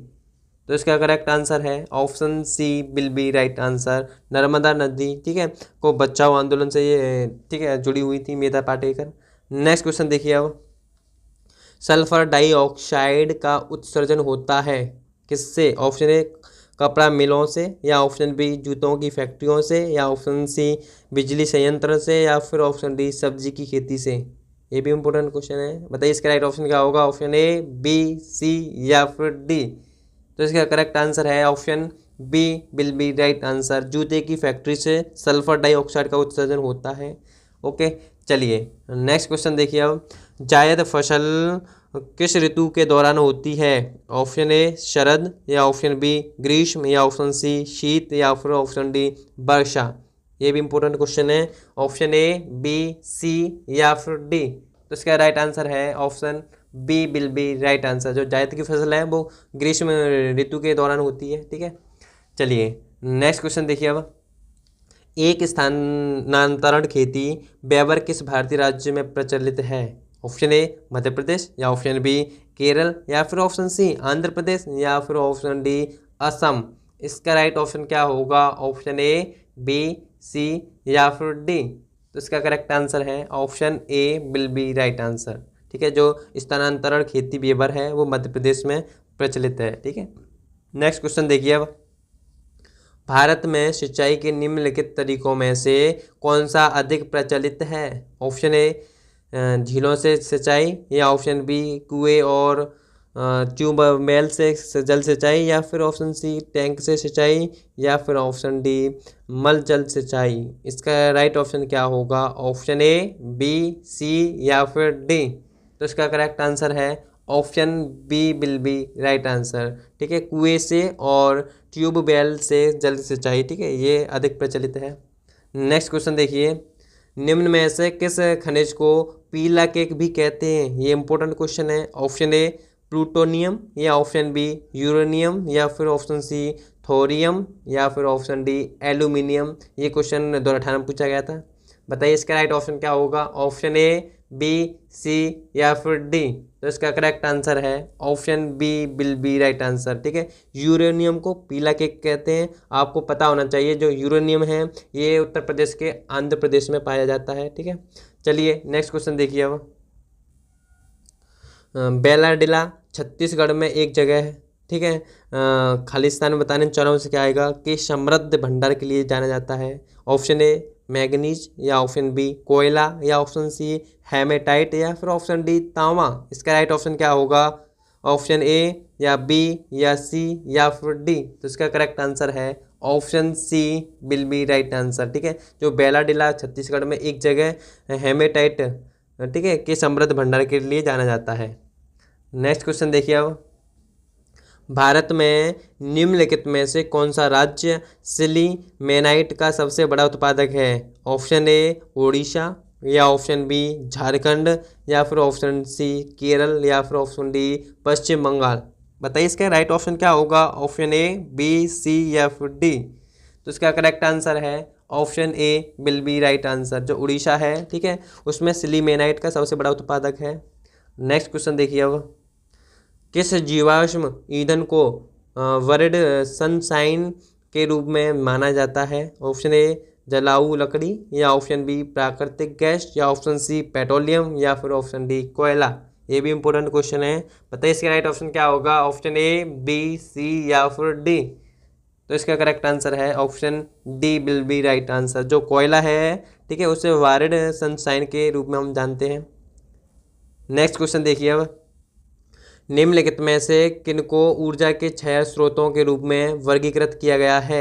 तो इसका करेक्ट आंसर है option C will be right answer, Narmada नदी, ठीक है, को बचाओ आंदोलन से ये, ठीक है, जुड़ी हुई थी मेधा पाटेकर। नेक्स्ट क्वेश्चन देखिए अब। सल्फर डाइऑक्साइड का उत्सर्जन होता है किससे? ऑप्शन ए कपड़ा मिलों से, या ऑप्शन बी जूतों की फैक्ट्रियों से, या ऑप्शन सी बिजली संयंत्र से, या फिर ऑप्शन डी सब्जी की खेती से। ये भी इम्पोर्टेंट क्वेश्चन है, बताइए इसका राइट ऑप्शन क्या होगा? ऑप्शन ए, बी, सी, या फिर डी। तो इसका करेक्ट आंसर है option B will be right answer, जूते की फैक्ट्री से सल्फर डाइऑक्साइड का उत्सर्जन होता है। ओके, चलिए नेक्स्ट क्वेश्चन देखिए अब। जायद फसल किस ऋतु के दौरान होती है? ऑप्शन ए शरद, या ऑप्शन बी ग्रीष्म, या ऑप्शन सी शीत, या फिर ऑप्शन डी वर्षा। ये भी इंपॉर्टेंट क्वेश्चन है। ऑप्शन ए, बी, सी, या फिर डी। तो इसका राइट आंसर है option B will be right answer. जो जायद की फसल है वो ग्रीष्म ऋतु के दौरान होती है। ठीक है, चलिए नेक्स्ट क्वेश्चन देखिए अब। एक स्थानांतरण खेती व्यवहार किस भारतीय राज्य में प्रचलित है? ऑप्शन ए मध्य प्रदेश, या ऑप्शन बी केरल, या फिर ऑप्शन सी आंध्र प्रदेश, या फिर ऑप्शन डी असम। इसका राइट ऑप्शन क्या होगा? ऑप्शन ए, बी, सी, या फिर डी। तो इसका करेक्ट आंसर है option A will be right answer. ठीक है, जो स्थानांतरण खेती व्यवहार है वो मध्य प्रदेश में प्रचलित है। ठीक है, नेक्स्ट क्वेश्चन देखिए अब। भारत में सिंचाई के निम्नलिखित तरीकों में से कौन सा अधिक प्रचलित है? ऑप्शन ए झीलों से सिंचाई, या ऑप्शन बी कुएं और ट्यूबवेल से जल सिंचाई, या फिर ऑप्शन सी टैंक से सिंचाई, या फिर ऑप्शन डी मल जल सिंचाई। इसका राइट ऑप्शन क्या होगा? ऑप्शन ए, बी, सी, या फिर डी। तो इसका करेक्ट आंसर है option B will be right answer. ठीक है, कुएं से और ट्यूबवेल से जल सिंचाई, ठीक है, ये अधिक प्रचलित है। नेक्स्ट क्वेश्चन देखिए। निम्न में से किस खनिज को पीला केक भी कहते हैं? ये इंपॉर्टेंट क्वेश्चन है। ऑप्शन ए प्लूटोनियम, या ऑप्शन बी यूरेनियम, या फिर ऑप्शन सी थोरियम, या फिर ऑप्शन डी एल्यूमिनियम। ये क्वेश्चन 2018 में पूछा गया था। बताइए इसका राइट ऑप्शन क्या होगा? ऑप्शन ए, बी, सी, या फिर डी। तो इसका करेक्ट आंसर है option B will be right answer. ठीक है, यूरेनियम को पीला केक कहते हैं। आपको पता होना चाहिए जो यूरेनियम है ये उत्तर प्रदेश के आंध्र प्रदेश में पाया जाता है। ठीक है, चलिए नेक्स्ट क्वेश्चन देखिए अब। बेलाडिला छत्तीसगढ़ में एक जगह है। ठीक है, खालिस्तान में बताने चौरों से क्या आएगा कि समृद्ध भंडार के लिए जाना जाता है। ऑप्शन ए मैग्नीज, या ऑप्शन बी कोयला, या ऑप्शन सी हेमेटाइट, या फिर ऑप्शन डी तांबा। इसका राइट ऑप्शन क्या होगा? ऑप्शन ए, या बी, या सी, या फिर डी। तो इसका करेक्ट आंसर है option C will be right answer. ठीक है, जो बेलाडिला छत्तीसगढ़ में एक जगह हेमेटाइट, ठीक है, के समृद्ध भंडार के लिए जाना जाता है। नेक्स्ट क्वेश्चन देखिए अब। भारत में निम्नलिखित में से कौन सा राज्य सिलीमेनाइट का सबसे बड़ा उत्पादक है? ऑप्शन ए उड़ीसा, या ऑप्शन बी झारखंड, या फिर ऑप्शन सी केरल, या फिर ऑप्शन डी पश्चिम बंगाल। बताइए इसका राइट ऑप्शन क्या होगा? ऑप्शन ए, बी, सी, या फिर डी। तो इसका करेक्ट आंसर है option A will be right answer. जो उड़ीसा है, ठीक है, उसमें सिलीमेनाइट का सबसे बड़ा उत्पादक है। नेक्स्ट क्वेश्चन देखिए अब। किस जीवाश्म ईंधन को वर्ड सनशाइन के रूप में माना जाता है? ऑप्शन ए जलाऊ लकड़ी, या ऑप्शन बी प्राकृतिक गैस, या ऑप्शन सी पेट्रोलियम, या फिर ऑप्शन डी कोयला। ये भी इंपॉर्टेंट क्वेश्चन है, बताइए इसका राइट ऑप्शन क्या होगा? ऑप्शन ए, बी, सी या फिर डी। तो इसका करेक्ट आंसर है option D will be right answer. जो कोयला है, ठीक है, उसे वारिड सनशाइन के रूप में हम जानते हैं। नेक्स्ट क्वेश्चन देखिए अब, निम्नलिखित में से किनको ऊर्जा के 6 स्रोतों के रूप में वर्गीकृत किया गया है?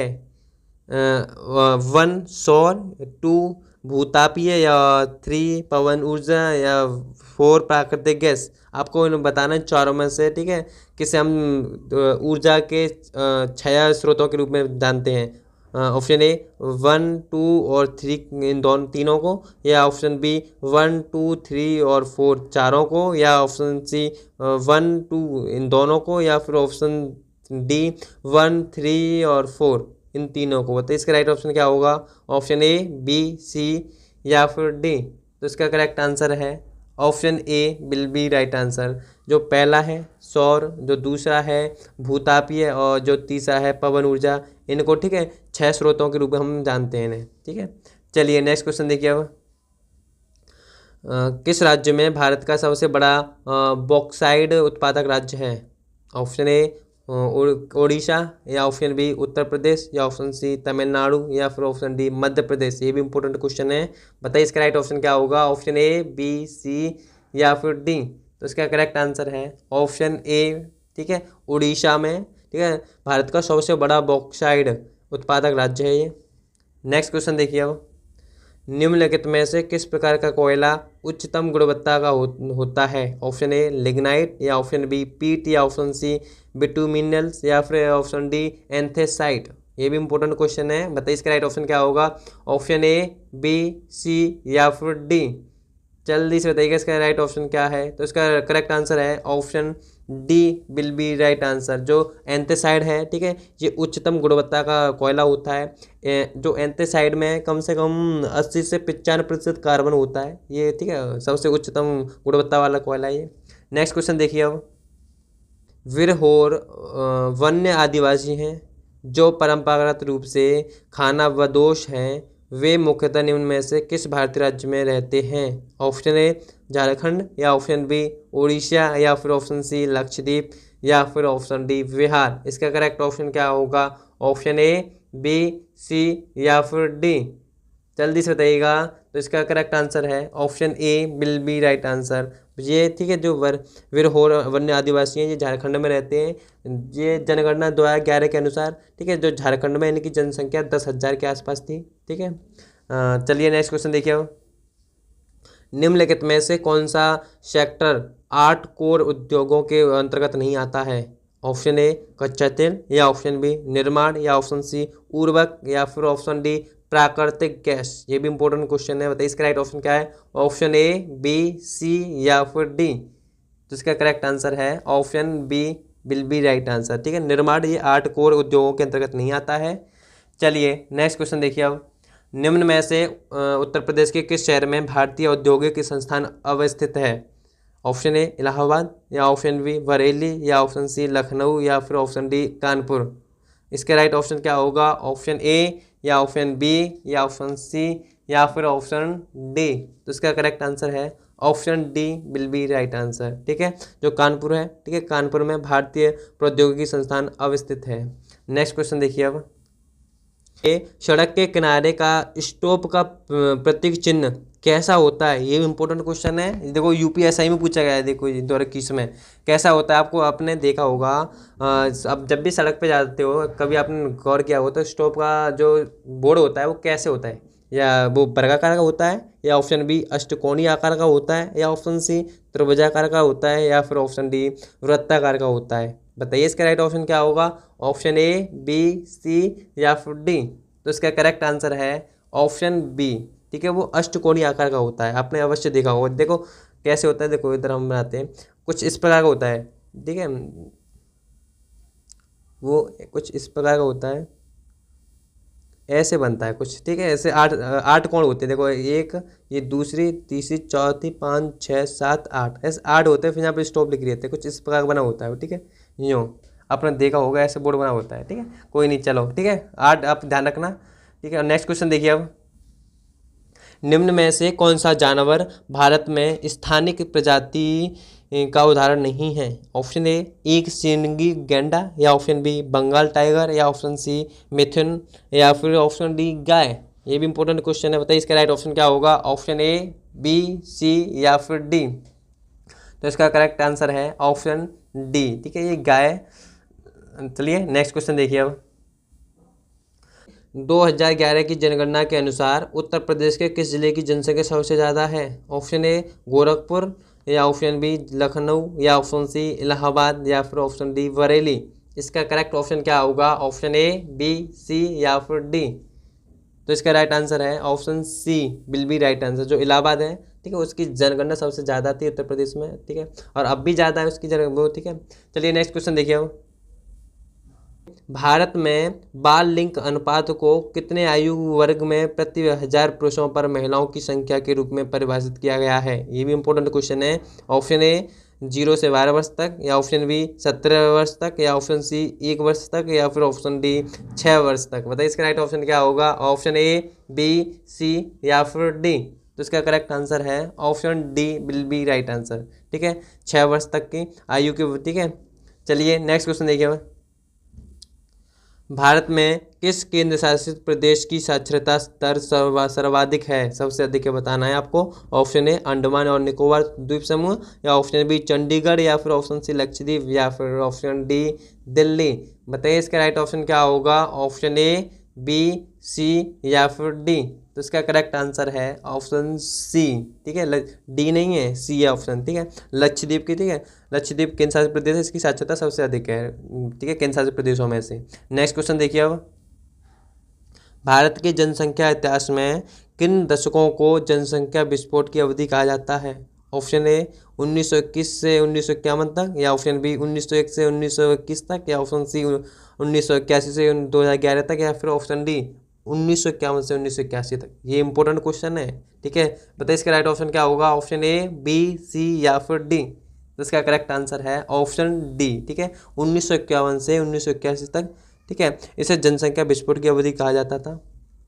1 सौर, 2 भूतापीय, या 3 पवन ऊर्जा, या 4 प्राकृतिक गैस। आपको बताना है चारों में से, ठीक है, किसे हम ऊर्जा के 6 स्रोतों के रूप में जानते हैं। ऑप्शन ए 1, 2 और 3 इन दोनों तीनों को, या ऑप्शन बी 1, 2, 3 और 4 चारों को, या ऑप्शन सी 1, 2 इन दोनों को, या फिर ऑप्शन डी 1, 3 और 4 इन तीनों को। तो इसका राइट ऑप्शन क्या होगा? ऑप्शन ए, बी, सी या फिर डी। तो इसका करेक्ट आंसर है option A will be right answer. जो पहला है सौर, जो दूसरा है भूतापीय, और जो तीसरा है पवन ऊर्जा, इनको, ठीक है, 6 स्रोतों के रूप में हम जानते हैं इन्हें, ठीक है। चलिए नेक्स्ट क्वेश्चन देखिए अब, किस राज्य में भारत का सबसे बड़ा बॉक्साइड उत्पादक राज्य है? ऑप्शन ए ओडिशा, या ऑप्शन बी उत्तर प्रदेश, या ऑप्शन सी तमिलनाडु, या फिर ऑप्शन डी मध्य प्रदेश। ये भी इंपॉर्टेंट क्वेश्चन है, बताइए इसका राइट ऑप्शन क्या होगा? ऑप्शन ए, बी, सी या फिर डी। तो इसका करेक्ट आंसर है ऑप्शन ए, ठीक है, उड़ीसा में, ठीक है, भारत का सबसे बड़ा बॉक्साइड उत्पादक राज्य है ये। नेक्स्ट क्वेश्चन देखिए अब, निम्नलिखित में से किस प्रकार का कोयला उच्चतम गुणवत्ता का होता है? ऑप्शन ए लिग्नाइट, या ऑप्शन बी पीट, या ऑप्शन सी बिटुमिनल्स, या फिर ऑप्शन डी एंथेसाइट। ये भी इंपॉर्टेंट क्वेश्चन है, बताइए इसका राइट ऑप्शन क्या होगा? ऑप्शन ए, बी, सी या फिर डी। जल्दी से बताइएगा इसका राइट ऑप्शन क्या है। तो इसका करेक्ट आंसर है option D will be right answer. जो एंथेसाइड है, ठीक है, ये उच्चतम गुणवत्ता का कोयला होता है। जो एंथेसाइड में कम से कम 80 से 95% कार्बन होता है ये, ठीक है, सबसे उच्चतम गुणवत्ता वाला कोयला ये। नेक्स्ट क्वेश्चन देखिए अब, विरहोर वन्य आदिवासी हैं जो परंपरागत रूप से खानाबदोश हैं, वे मुख्यतः निम्न में से किस भारतीय राज्य में रहते हैं? ऑप्शन ए झारखंड, या ऑप्शन बी उड़ीसा, या फिर ऑप्शन सी लक्षद्वीप, या फिर ऑप्शन डी बिहार। इसका करेक्ट ऑप्शन क्या होगा? ऑप्शन ए, बी, सी या फिर डी। जल्दी से बताइएगा। तो इसका करेक्ट आंसर है option A will be right answer. ये, ठीक है, जो विरहोर वन्य आदिवासी हैं ये झारखंड में रहते हैं। ये जनगणना 2011 के अनुसार, ठीक है, जो झारखंड में इनकी जनसंख्या 10,000 के आसपास थी, ठीक है। चलिए नेक्स्ट क्वेश्चन देखिए अब, निम्नलिखित में से कौन सा सेक्टर 8 कोर उद्योगों के अंतर्गत नहीं आता है? ऑप्शन ए कच्चा तेल, या ऑप्शन बी निर्माण, या ऑप्शन सी उर्वरक, या फिर ऑप्शन डी प्राकृतिक गैस। ये भी इंपॉर्टेंट क्वेश्चन है, बताइए इसका राइट ऑप्शन क्या है? ऑप्शन ए, बी, सी या फिर डी। तो इसका करेक्ट आंसर है option B will be right answer, ठीक है। निर्माण ये 8 कोर उद्योगों के अंतर्गत नहीं आता है। चलिए नेक्स्ट क्वेश्चन देखिए अब, निम्न में से उत्तर प्रदेश के किस शहर में भारतीय औद्योगिक संस्थान अवस्थित है? ऑप्शन ए इलाहाबाद, या ऑप्शन बी बरेली, या ऑप्शन सी लखनऊ, या फिर ऑप्शन डी कानपुर। इसका राइट ऑप्शन क्या होगा? ऑप्शन ए, या ऑप्शन बी, या ऑप्शन सी, या फिर ऑप्शन डी। तो इसका करेक्ट आंसर है option D will be right answer, ठीक है, जो कानपुर है, ठीक है, कानपुर में भारतीय प्रौद्योगिकी संस्थान अवस्थित है। नेक्स्ट क्वेश्चन देखिए अब, सड़क के किनारे का स्टॉप का प्रतीक चिन्ह कैसा होता है? ये इंपॉर्टेंट क्वेश्चन है, देखो यूपीएसआई में पूछा गया है, देखो 2021 में कैसा होता है। आपको आपने देखा होगा, अब जब भी सड़क पे जाते हो कभी आपने गौर किया हो तो स्टॉप का जो बोर्ड होता है वो कैसे होता है? या वो वर्गाकार का होता है, या ऑप्शन बी अष्टकोणीय आकार का होता है, या ऑप्शन सी त्रिभुजाकार का होता है, या फिर ऑप्शन डी वृत्ताकार का होता है। बताइए इसका राइट ऑप्शन क्या होगा? ऑप्शन ए, बी, सी या फिर डी। तो इसका करेक्ट आंसर है ऑप्शन बी, ठीक है, वो अष्टकोणीय आकार का होता है। आपने अवश्य देखा होगा, देखो कैसे होता है, देखो इधर हम बनाते हैं, कुछ इस प्रकार का होता है, ठीक है, वो कुछ इस प्रकार का होता है, ऐसे बनता है कुछ, ठीक है। ऐसे 8 8 कोण होते हैं, देखो एक, ये दूसरी, तीसरी, चौथी, 5, 6, 7, 8, ऐसे 8 होते हैं। फिर यहाँ पे स्टॉप लिख रहते हैं, कुछ इस प्रकार बना होता है, ठीक है। यूँ आपने देखा होगा ऐसे बोर्ड बना होता है, ठीक है। कोई नहीं, चलो ठीक है, 8 आप ध्यान रखना, ठीक है। और नेक्स्ट क्वेश्चन देखिए अब, निम्न में से कौन सा जानवर भारत में स्थानिक प्रजाति का उदाहरण नहीं है? ऑप्शन ए एक सींगी गैंडा, या ऑप्शन बी बंगाल टाइगर, या ऑप्शन सी मिथुन, या फिर ऑप्शन डी गाय। ये भी इंपॉर्टेंट क्वेश्चन है, बताइए इसका राइट ऑप्शन क्या होगा? ऑप्शन ए, बी, सी या फिर डी। तो इसका करेक्ट आंसर है ऑप्शन डी, ठीक है, ये गाय। चलिए नेक्स्ट क्वेश्चन देखिए अब, 2011 की जनगणना के अनुसार उत्तर प्रदेश के किस जिले की जनसंख्या सबसे ज़्यादा है? ऑप्शन ए गोरखपुर, या ऑप्शन बी लखनऊ, या ऑप्शन सी इलाहाबाद, या फिर ऑप्शन डी बरेली। इसका करेक्ट ऑप्शन क्या होगा? ऑप्शन ए, बी, सी या फिर डी। तो इसका राइट आंसर है option C will be right answer. जो इलाहाबाद है, ठीक है, उसकी जनगणना सबसे ज़्यादा थी उत्तर प्रदेश में, ठीक है, और अब भी ज़्यादा है उसकी वो, ठीक है। चलिए नेक्स्ट क्वेश्चन देखिए अब, भारत में बाल लिंग अनुपात को कितने आयु वर्ग में प्रति 1000 पुरुषों पर महिलाओं की संख्या के रूप में परिभाषित किया गया है? ये भी इंपॉर्टेंट क्वेश्चन है। ऑप्शन ए 0 से 12 वर्ष तक, या ऑप्शन बी 17 वर्ष तक, या ऑप्शन सी 1 वर्ष तक, या फिर ऑप्शन डी 6 वर्ष तक। बताइए इसका राइट ऑप्शन क्या होगा? ऑप्शन ए, बी, सी या फिर डी। तो इसका करेक्ट आंसर है option D will be right answer, ठीक है, 6 वर्ष तक की आयु की, ठीक है। चलिए नेक्स्ट क्वेश्चन देखिए, भारत में किस केंद्र शासित प्रदेश की साक्षरता स्तर सर्वाधिक है? सबसे अधिक है बताना है आपको। ऑप्शन ए अंडमान और निकोबार द्वीप समूह, या ऑप्शन बी चंडीगढ़, या फिर ऑप्शन सी लक्षद्वीप, या फिर ऑप्शन डी दिल्ली। बताइए इसका राइट ऑप्शन क्या होगा? ऑप्शन ए, बी, सी या फिर डी। तो इसका करेक्ट आंसर है ऑप्शन सी, ठीक है, डी नहीं है, सी है ऑप्शन, ठीक है, लक्षद्वीप की, ठीक है। लक्षद्वीप केंद्र शासित प्रदेश है, इसकी साक्षरता सबसे अधिक है, ठीक है, केंद्र शासित प्रदेशों में से। नेक्स्ट क्वेश्चन देखिए अब, भारत के जनसंख्या इतिहास में किन दशकों को जनसंख्या विस्फोट की अवधि कहा जाता है? ऑप्शन ए 1921 से 1951 तक, या ऑप्शन बी 1901 से 1921 तक, या ऑप्शन सी 1981 से 2011 तक, या फिर ऑप्शन डी 1951 से 1981 तक। ये इंपॉर्टेंट क्वेश्चन है, ठीक है। बताइए इसका राइट ऑप्शन क्या होगा? ऑप्शन ए, बी, सी या फिर डी। तो इसका करेक्ट आंसर है ऑप्शन डी, ठीक है, 1951 से 1981 तक, ठीक है। इसे जनसंख्या विस्फोट की अवधि कहा जाता था।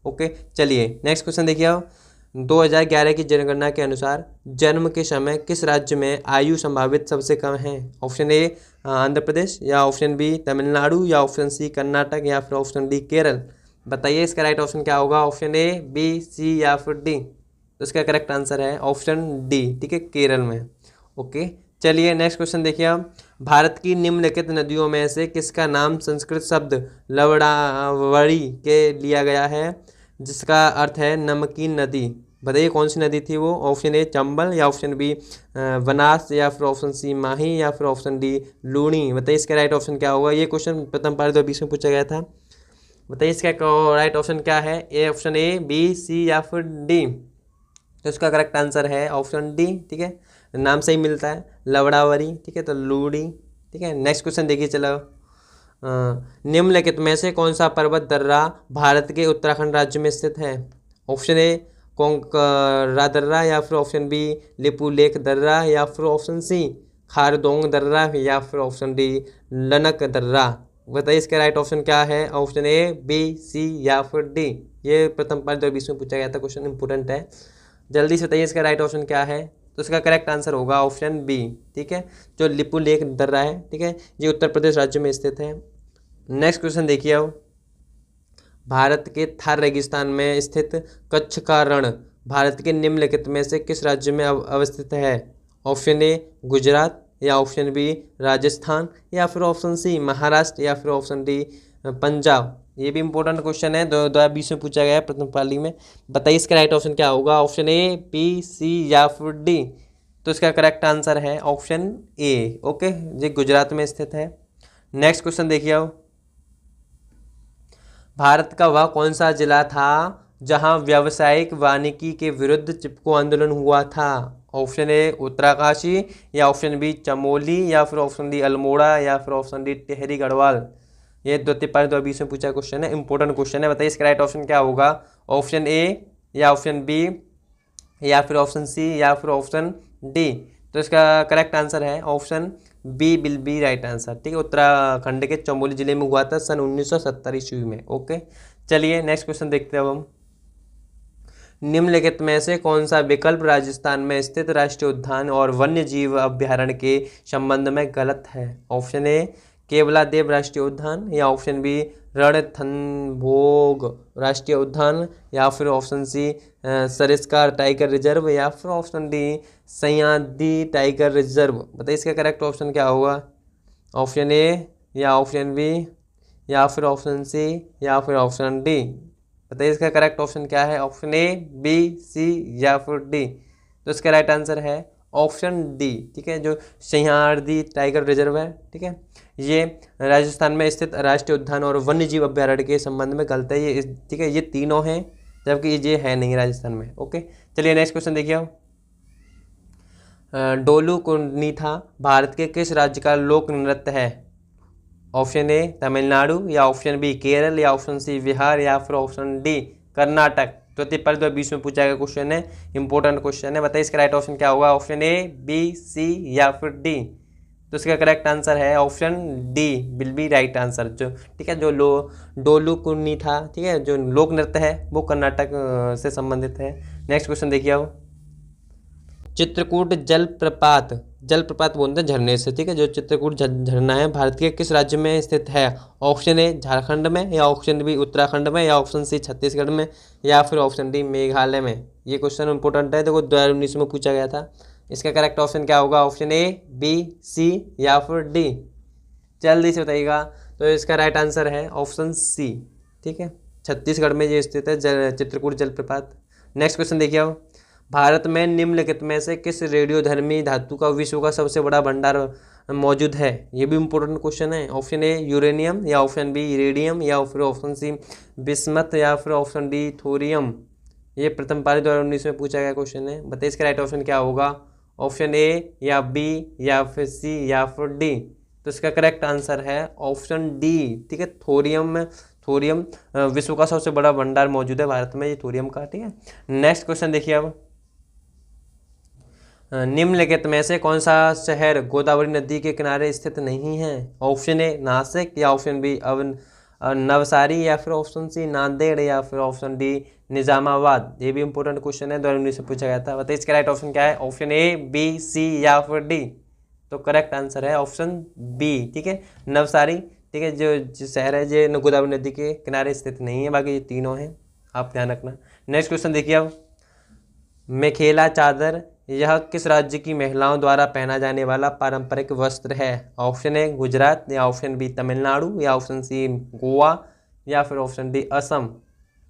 ओके, चलिए नेक्स्ट क्वेश्चन देखिए आप, 2011 की जनगणना के अनुसार जन्म के समय किस राज्य में आयु संभावित सबसे कम है? ऑप्शन ए आंध्र प्रदेश, या ऑप्शन बी तमिलनाडु, या ऑप्शन सी कर्नाटक, या फिर ऑप्शन डी केरल। बताइए इसका राइट ऑप्शन क्या होगा? ऑप्शन ए, बी, सी या फिर डी। तो इसका करेक्ट आंसर है ऑप्शन डी, ठीक है, केरल में। ओके, चलिए नेक्स्ट क्वेश्चन देखिए आप, भारत की निम्नलिखित नदियों में से किसका नाम संस्कृत शब्द लवणावड़ी के लिया गया है, जिसका अर्थ है नमकीन नदी? बताइए कौन सी नदी थी वो? ऑप्शन ए चंबल, या ऑप्शन बी बनास, या फिर ऑप्शन सी माही, या फिर ऑप्शन डी लूणी। बताइए इसका राइट ऑप्शन क्या होगा? ये क्वेश्चन प्रथम पारी 2020 में पूछा गया था। बताइए इसका राइट ऑप्शन क्या है? A option A, B, C या फिर डी। तो इसका करेक्ट आंसर है ऑप्शन डी, ठीक है, नाम से ही मिलता है लवड़ावरी, ठीक है, तो लूड़ी, ठीक है। नेक्स्ट क्वेश्चन देखिए, चलो, निम्नलिखित में से कौन सा पर्वत दर्रा भारत के उत्तराखंड राज्य में स्थित है? ऑप्शन ए कोंकरा दर्रा, या फिर ऑप्शन बी लिपुलेख दर्रा, या फिर ऑप्शन सी खारदोंग दर्रा, या फिर ऑप्शन डी लनक दर्रा। बताइए इसका राइट ऑप्शन क्या है? ऑप्शन ए, बी, सी या फिर डी। ये प्रथम पारी 2020 में पूछा गया था, क्वेश्चन इंपोर्टेंट है, जल्दी से बताइए इसका राइट ऑप्शन क्या है? तो इसका करेक्ट आंसर होगा ऑप्शन बी, ठीक है, जो लिपुलेख दर्रा है, ठीक है, ये उत्तर प्रदेश राज्य में स्थित है। नेक्स्ट क्वेश्चन देखिए अब, भारत के थार रेगिस्तान में स्थित कच्छ का रण भारत के निम्नलिखित में से किस राज्य में अवस्थित है? ऑप्शन ए गुजरात, या ऑप्शन बी राजस्थान, या फिर ऑप्शन सी महाराष्ट्र, या फिर ऑप्शन डी पंजाब। ये भी इंपॉर्टेंट क्वेश्चन है, 2020 में पूछा गया है प्रथम पाली में। बताइए इसका राइट ऑप्शन क्या होगा? ऑप्शन ए, बी, सी या फिर डी। तो इसका करेक्ट आंसर है ऑप्शन ए, ओके, ये गुजरात में स्थित है। नेक्स्ट क्वेश्चन देखिए अब, भारत का वह कौन सा जिला था जहां व्यावसायिक वानिकी के विरुद्ध चिपको आंदोलन हुआ था? ऑप्शन ए उत्तरकाशी, या ऑप्शन बी चमोली, या फिर ऑप्शन डी अल्मोड़ा, या फिर ऑप्शन डी टिहरी गढ़वाल। ये 2023 में पूछा क्वेश्चन है, इंपॉर्टेंट क्वेश्चन है। बताइए इसका राइट ऑप्शन क्या होगा, ऑप्शन ए या ऑप्शन बी या फिर ऑप्शन सी या फिर ऑप्शन डी। तो इसका करेक्ट आंसर है option B will be right answer. ठीक है, उत्तराखंड के चमोली जिले में हुआ था सन 1970 ईस्वी में। ओके, चलिए नेक्स्ट क्वेश्चन देखते हैं अब हम। निम्नलिखित में से कौन सा विकल्प राजस्थान में स्थित राष्ट्रीय उद्यान और वन्य जीव अभ्यारण्य के संबंध में गलत है। ऑप्शन ए केवलादेव राष्ट्रीय उद्यान या ऑप्शन बी रणथंभोग राष्ट्रीय उद्यान या फिर option C Sariska tiger reserve या फिर option D Sahyadri tiger reserve. बताइए इसका करेक्ट ऑप्शन क्या होगा, ऑप्शन ए या ऑप्शन बी या फिर ऑप्शन सी या फिर ऑप्शन डी। बताइए इसका करेक्ट ऑप्शन क्या है, ऑप्शन ए बी सी या फिर डी। तो इसका राइट आंसर है ऑप्शन डी। ठीक है, जो सह्याद्री टाइगर रिजर्व है, ठीक है, ये राजस्थान में स्थित राष्ट्रीय उद्यान और वन्य जीव अभ्यारण्य के संबंध में गलत है ये। ठीक है, ये तीनों हैं जबकि ये है नहीं राजस्थान में। ओके, चलिए नेक्स्ट क्वेश्चन देखिए आप। डोलू कुनीथा भारत के किस राज्य का लोक नृत्य है। ऑप्शन ए तमिलनाडु या ऑप्शन बी केरल या ऑप्शन सी बिहार या फिर ऑप्शन डी कर्नाटक। 2020 में पूछा गया क्वेश्चन है, इंपॉर्टेंट क्वेश्चन है। बताइए इसका राइट ऑप्शन क्या होगा, ऑप्शन ए बी सी या फिर डी। तो इसका करेक्ट आंसर है option D will be right answer. जो ठीक है, जो डोलू कुनीथा, ठीक है, जो लोक नृत्य है वो कर्नाटक से संबंधित है। नेक्स्ट क्वेश्चन देखिए अब। चित्रकूट जलप्रपात बोलते हैं झरने से। ठीक है, जो चित्रकूट झरना है भारत के किस राज्य में स्थित है। ऑप्शन ए झारखंड में या ऑप्शन बी उत्तराखंड में या ऑप्शन सी छत्तीसगढ़ में या फिर ऑप्शन डी मेघालय में। ये क्वेश्चन इंपॉर्टेंट है, देखो 2019 में पूछा गया था। इसका करेक्ट ऑप्शन क्या होगा, ऑप्शन ए बी सी या फिर डी। जल्दी से बताइएगा। तो इसका राइट आंसर है ऑप्शन सी। ठीक है, छत्तीसगढ़ में ये स्थित है चित्रकूट जलप्रपात। नेक्स्ट क्वेश्चन देखिए अब। भारत में निम्नलिखित में से किस रेडियोधर्मी धातु का विश्व का सबसे बड़ा भंडार मौजूद है। ये भी इंपॉर्टेंट क्वेश्चन है। ऑप्शन ए यूरेनियम या ऑप्शन बी इरेडियम या फिर ऑप्शन सी बिस्मथ या फिर ऑप्शन डी थोरियम। ये प्रथम पारी 2019 में पूछा गया क्वेश्चन है। बताइए इसका राइट ऑप्शन क्या होगा, ऑप्शन ए या बी या फिर सी या फिर डी। तो इसका करेक्ट आंसर है ऑप्शन डी। ठीक है, थोरियम विश्व का सबसे बड़ा भंडार मौजूद है भारत में, ये थोरियम का। ठीक है, नेक्स्ट क्वेश्चन देखिए अब। निम्नलिखित में से कौन सा शहर गोदावरी नदी के किनारे स्थित नहीं है। ऑप्शन ए नासिक या ऑप्शन बी नवसारी या फिर ऑप्शन सी नांदेड़ या फिर ऑप्शन डी निजामाबाद। ये भी इंपॉर्टेंट क्वेश्चन है, 2019 से पूछा गया था। बताइए इसका राइट ऑप्शन क्या है, ऑप्शन ए बी सी या फिर डी। तो करेक्ट आंसर है ऑप्शन बी। ठीक है, नवसारी, ठीक है, जो शहर है जो गोदावरी नदी के किनारे स्थित नहीं है, बाकी ये तीनों हैं, आप ध्यान रखना। नेक्स्ट क्वेश्चन देखिए अब। मेखेला चादर यह किस राज्य की महिलाओं द्वारा पहना जाने वाला पारंपरिक वस्त्र है। ऑप्शन ए गुजरात या ऑप्शन बी तमिलनाडु या ऑप्शन सी गोवा या फिर ऑप्शन डी असम।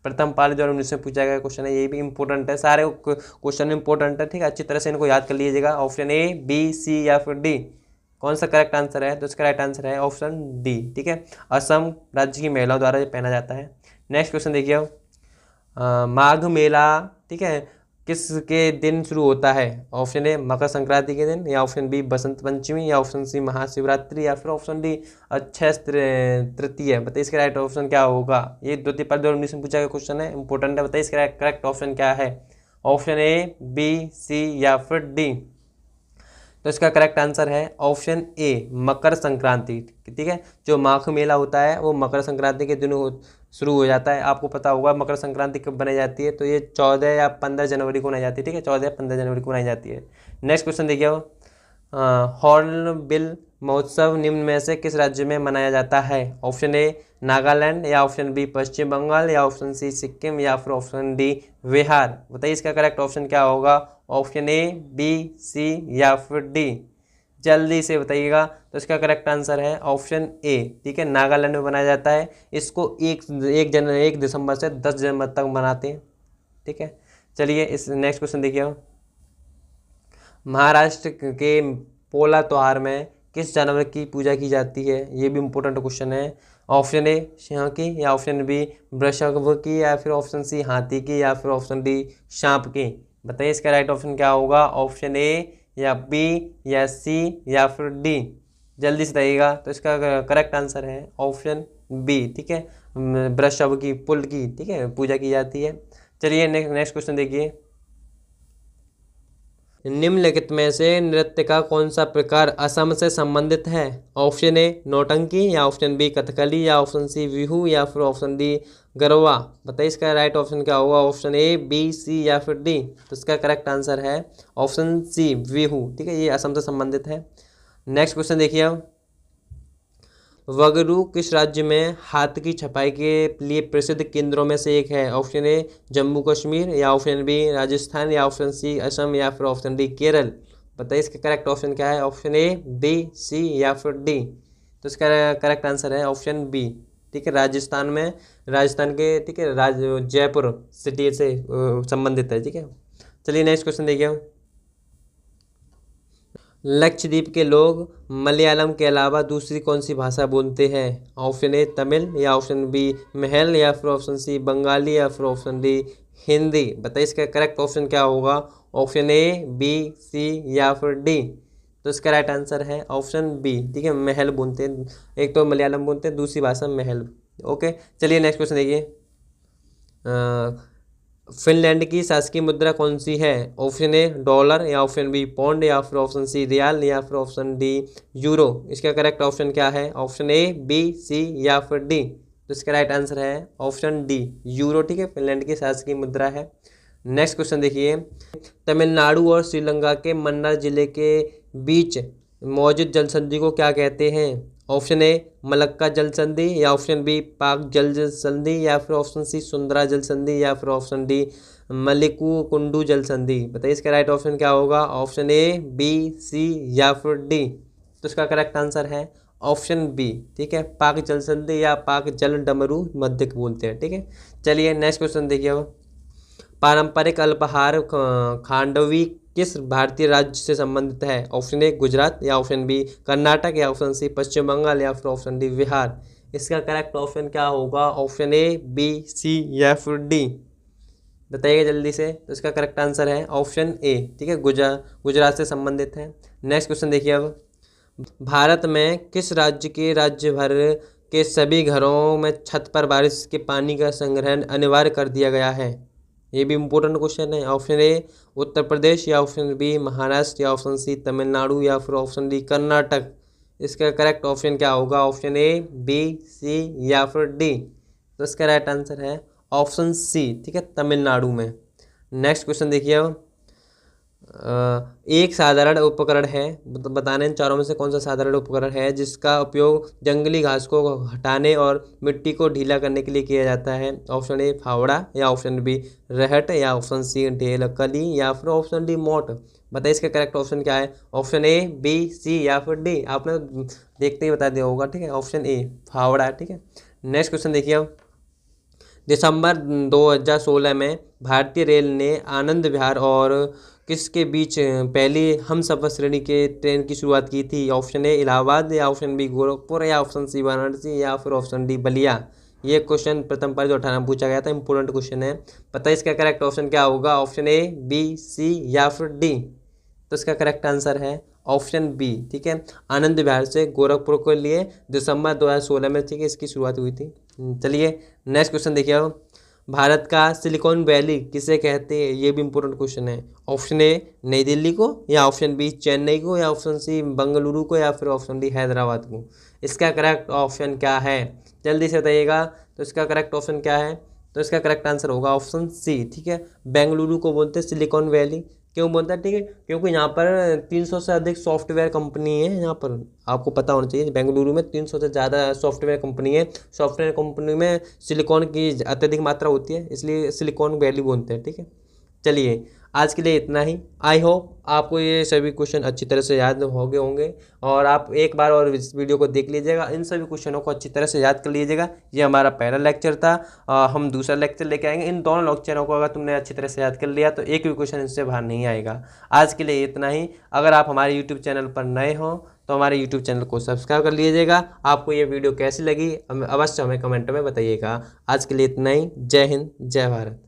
प्रथम पाली 2019 में पूछा गया क्वेश्चन है, ये भी इंपॉर्टेंट है, सारे क्वेश्चन इंपॉर्टेंट है। ठीक है, अच्छी तरह से इनको याद कर लीजिएगा। ऑप्शन ए बी सी या फिर डी, कौन सा करेक्ट आंसर है। तो इसका राइट आंसर है ऑप्शन डी। ठीक है, असम राज्य की महिलाओं द्वारा ये पहना जाता है। नेक्स्ट क्वेश्चन देखिए अब। माघ मेला, ठीक है, किसके दिन शुरू होता है। ऑप्शन ए मकर संक्रांति के दिन या ऑप्शन बी बसंत पंचमी या ऑप्शन सी महाशिवरात्रि या फिर ऑप्शन डी अक्षय तृतीय। बताइए इसका राइट ऑप्शन क्या होगा। ये 2019 में पूछा गया क्वेश्चन है, इंपॉर्टेंट है। बताइए इसका करेक्ट ऑप्शन क्या है, ऑप्शन ए बी सी या फिर डी। तो इसका करेक्ट आंसर है ऑप्शन ए मकर संक्रांति। ठीक है, जो माघ मेला होता है वो मकर संक्रांति के दिन शुरू हो जाता है। आपको पता होगा मकर संक्रांति कब बनाई जाती है, तो ये 14 या 15 जनवरी को बनाई जाती है। ठीक है, 14 या 15 जनवरी को बनाई जाती है। नेक्स्ट क्वेश्चन देखिए, हॉर्नबिल महोत्सव निम्न में से किस राज्य में मनाया जाता है। ऑप्शन ए नागालैंड या ऑप्शन बी पश्चिम बंगाल या ऑप्शन सी सिक्किम या फिर ऑप्शन डी बिहार। बताइए इसका करेक्ट ऑप्शन क्या होगा, ऑप्शन ए बी सी या फिर डी। जल्दी से बताइएगा। तो इसका करेक्ट आंसर है ऑप्शन ए। ठीक है, नागालैंड में बनाया जाता है। इसको 1 दिसंबर से 10 जनवरी तक मनाते हैं। ठीक है, चलिए इस नेक्स्ट क्वेश्चन देखिए। महाराष्ट्र के पोला त्योहार में किस जानवर की पूजा की जाती है। ये भी इंपॉर्टेंट क्वेश्चन है। ऑप्शन ए सिंह की या ऑप्शन बी वृषभ की या फिर ऑप्शन सी हाथी की या फिर ऑप्शन डी सांप की। बताइए इसका राइट ऑप्शन क्या होगा, ऑप्शन ए या बी या सी या फिर डी। जल्दी से बताइएगा। तो इसका करेक्ट आंसर है ऑप्शन बी, ठीक है। वृषभ की पुल की, ठीक है, पूजा की जाती है। चलिए नेक्स्ट क्वेश्चन देखिए। निम्नलिखित में से नृत्य का कौन सा प्रकार असम से संबंधित है? ऑप्शन ए नौटंकी, या ऑप्शन बी कथकली, या ऑप्शन सी बिहू, या फिर ऑप्शन डी गरबा। बताइए इसका राइट ऑप्शन क्या होगा? ऑप्शन ए, बी, सी या फिर डी। तो इसका करेक्ट आंसर है ऑप्शन सी बिहू, ठीक है, ये असम से संबंधित है। नेक्स्ट क्वेश्चन देखिए अब। वगरू किस राज्य में हाथ की छपाई के लिए प्रसिद्ध केंद्रों में से एक है? ऑप्शन ए जम्मू कश्मीर, या ऑप्शन बी राजस्थान, या ऑप्शन सी असम, या फिर ऑप्शन डी केरल। बताइए इसका करेक्ट ऑप्शन क्या है? ऑप्शन ए, बी, सी या फिर डी। तो इसका करेक्ट आंसर है ऑप्शन बी, ठीक है, राजस्थान में, राजस्थान के, ठीक है, जयपुर सिटी से संबंधित है, ठीक है। चलिए नेक्स्ट क्वेश्चन देखिए। लक्षद्वीप के लोग मलयालम के अलावा दूसरी कौन सी भाषा बोलते हैं? ऑप्शन ए तमिल, या ऑप्शन बी महल, या फिर ऑप्शन सी बंगाली, या फिर ऑप्शन डी हिंदी। बताइए इसका करेक्ट ऑप्शन क्या होगा? ऑप्शन ए, बी, सी या फिर डी। तो इसका राइट आंसर है ऑप्शन बी, ठीक है, महल बोलते हैं। एक तो मलयालम बोलते हैं, दूसरी भाषा महल। ओके, चलिए नेक्स्ट क्वेश्चन देखिए। फिनलैंड की शासकीय मुद्रा कौन सी है? ऑप्शन ए डॉलर, या ऑप्शन बी पौंड, या फिर ऑप्शन सी रियाल, या फिर ऑप्शन डी यूरो। इसका करेक्ट ऑप्शन क्या है? ऑप्शन ए, बी, सी या फिर डी। तो इसका राइट आंसर है ऑप्शन डी यूरो, ठीक है, फिनलैंड की शासकीय मुद्रा है। नेक्स्ट क्वेश्चन देखिए। तमिलनाडु और श्रीलंका के मन्नार जिले के बीच मौजूद जल संधि को क्या कहते हैं? ऑप्शन ए मलक्का जल संधि, या ऑप्शन बी पाक जल संधि, या फिर ऑप्शन सी सुंदरा जल संधि, या फिर ऑप्शन डी मलिकू कुंडू जल संधि। बताइए इसका राइट ऑप्शन क्या होगा? ऑप्शन ए, बी, सी या फिर डी। तो इसका करेक्ट आंसर है ऑप्शन बी, ठीक है, पाक जल संधि या पाक जल डमरू मध्य बोलते हैं, ठीक है। चलिए नेक्स्ट क्वेश्चन देखिए। अब पारंपरिक अल्पाहार खांडवी किस भारतीय राज्य से संबंधित है? ऑप्शन ए गुजरात, या ऑप्शन बी कर्नाटक, या ऑप्शन सी पश्चिम बंगाल, या फिर ऑप्शन डी बिहार। इसका करेक्ट ऑप्शन क्या होगा? ऑप्शन ए, बी, सी या फिर डी। बताइएगा जल्दी से। तो इसका करेक्ट आंसर है ऑप्शन ए, ठीक है, गुजरात से संबंधित है। नेक्स्ट क्वेश्चन देखिए। अब भारत में किस राज्य के राज्य भर के सभी घरों में छत पर बारिश के पानी का संग्रहण अनिवार्य कर दिया गया है? ये भी इम्पोर्टेंट क्वेश्चन है। ऑप्शन ए उत्तर प्रदेश, या ऑप्शन बी महाराष्ट्र, या ऑप्शन सी तमिलनाडु, या फिर ऑप्शन डी कर्नाटक। इसका करेक्ट ऑप्शन क्या होगा? ऑप्शन ए, बी, सी या फिर डी। तो इसका राइट आंसर है ऑप्शन सी, ठीक है, तमिलनाडु में। नेक्स्ट क्वेश्चन देखिए। अब एक साधारण उपकरण है, बताने इन चारों में से कौन सा साधारण उपकरण है जिसका उपयोग जंगली घास को हटाने और मिट्टी को ढीला करने के लिए किया जाता है? ऑप्शन ए फावड़ा, या ऑप्शन बी रहट, या ऑप्शन सी ढेलकली, या फिर ऑप्शन डी मोट। बताइए इसका करेक्ट ऑप्शन क्या है? ऑप्शन ए, बी, सी या फिर डी। आपने देखते ही बता दिया होगा, ठीक है, ऑप्शन ए फावड़ा, ठीक है। नेक्स्ट क्वेश्चन देखिए। अब दिसंबर 2016 में भारतीय रेल ने आनंद विहार और किसके बीच पहली हमसफ़र श्रेणी के ट्रेन की शुरुआत की थी? ऑप्शन ए इलाहाबाद, या ऑप्शन बी गोरखपुर, या ऑप्शन सी वाराणसी, या फिर ऑप्शन डी बलिया। ये क्वेश्चन प्रथम पर जो 18 पूछा गया था, इंपॉर्टेंट क्वेश्चन है। पता है इसका करेक्ट ऑप्शन क्या होगा? ऑप्शन ए, बी, सी या फिर डी। तो इसका करेक्ट आंसर है ऑप्शन बी, ठीक है, आनंद विहार से गोरखपुर के लिए दिसंबर 2016 में, ठीक है, इसकी शुरुआत हुई थी। चलिए नेक्स्ट क्वेश्चन देखिए। अब भारत का सिलिकॉन वैली किसे कहते हैं? ये भी इंपॉर्टेंट क्वेश्चन है। ऑप्शन ए नई दिल्ली को, या ऑप्शन बी चेन्नई को, या ऑप्शन सी बंगलुरु को, या फिर ऑप्शन डी हैदराबाद को। इसका करेक्ट ऑप्शन क्या है? जल्दी से बताइएगा। तो इसका करेक्ट ऑप्शन क्या है? तो इसका करेक्ट आंसर होगा ऑप्शन सी, ठीक है, बेंगलुरु को बोलते हैं सिलिकॉन वैली। क्यों बोलता है? ठीक है, क्योंकि यहाँ पर 300 से अधिक सॉफ्टवेयर कंपनी है। यहाँ पर आपको पता होना चाहिए, बेंगलुरु में 300 से ज़्यादा सॉफ्टवेयर कंपनी है। सॉफ्टवेयर कंपनी में सिलिकॉन की अत्यधिक मात्रा होती है, इसलिए सिलिकॉन वैली बोलते हैं, ठीक है। चलिए आज के लिए इतना ही। आई होप आपको ये सभी क्वेश्चन अच्छी तरह से याद हो गए होंगे, और आप एक बार और इस वीडियो को देख लीजिएगा, इन सभी क्वेश्चनों को अच्छी तरह से याद कर लीजिएगा। ये हमारा पहला लेक्चर था, हम दूसरा लेक्चर लेके आएंगे। इन दोनों लेक्चरों को अगर तुमने अच्छी तरह से याद कर लिया तो एक भी क्वेश्चन इससे बाहर नहीं आएगा। आज के लिए इतना ही। अगर आप हमारे यूट्यूब चैनल पर नए हो तो हमारे यूट्यूब चैनल को सब्सक्राइब कर लीजिएगा। आपको ये वीडियो कैसी लगी अवश्य हमें कमेंट में बताइएगा। आज के लिए इतना ही। जय हिंद, जय भारत।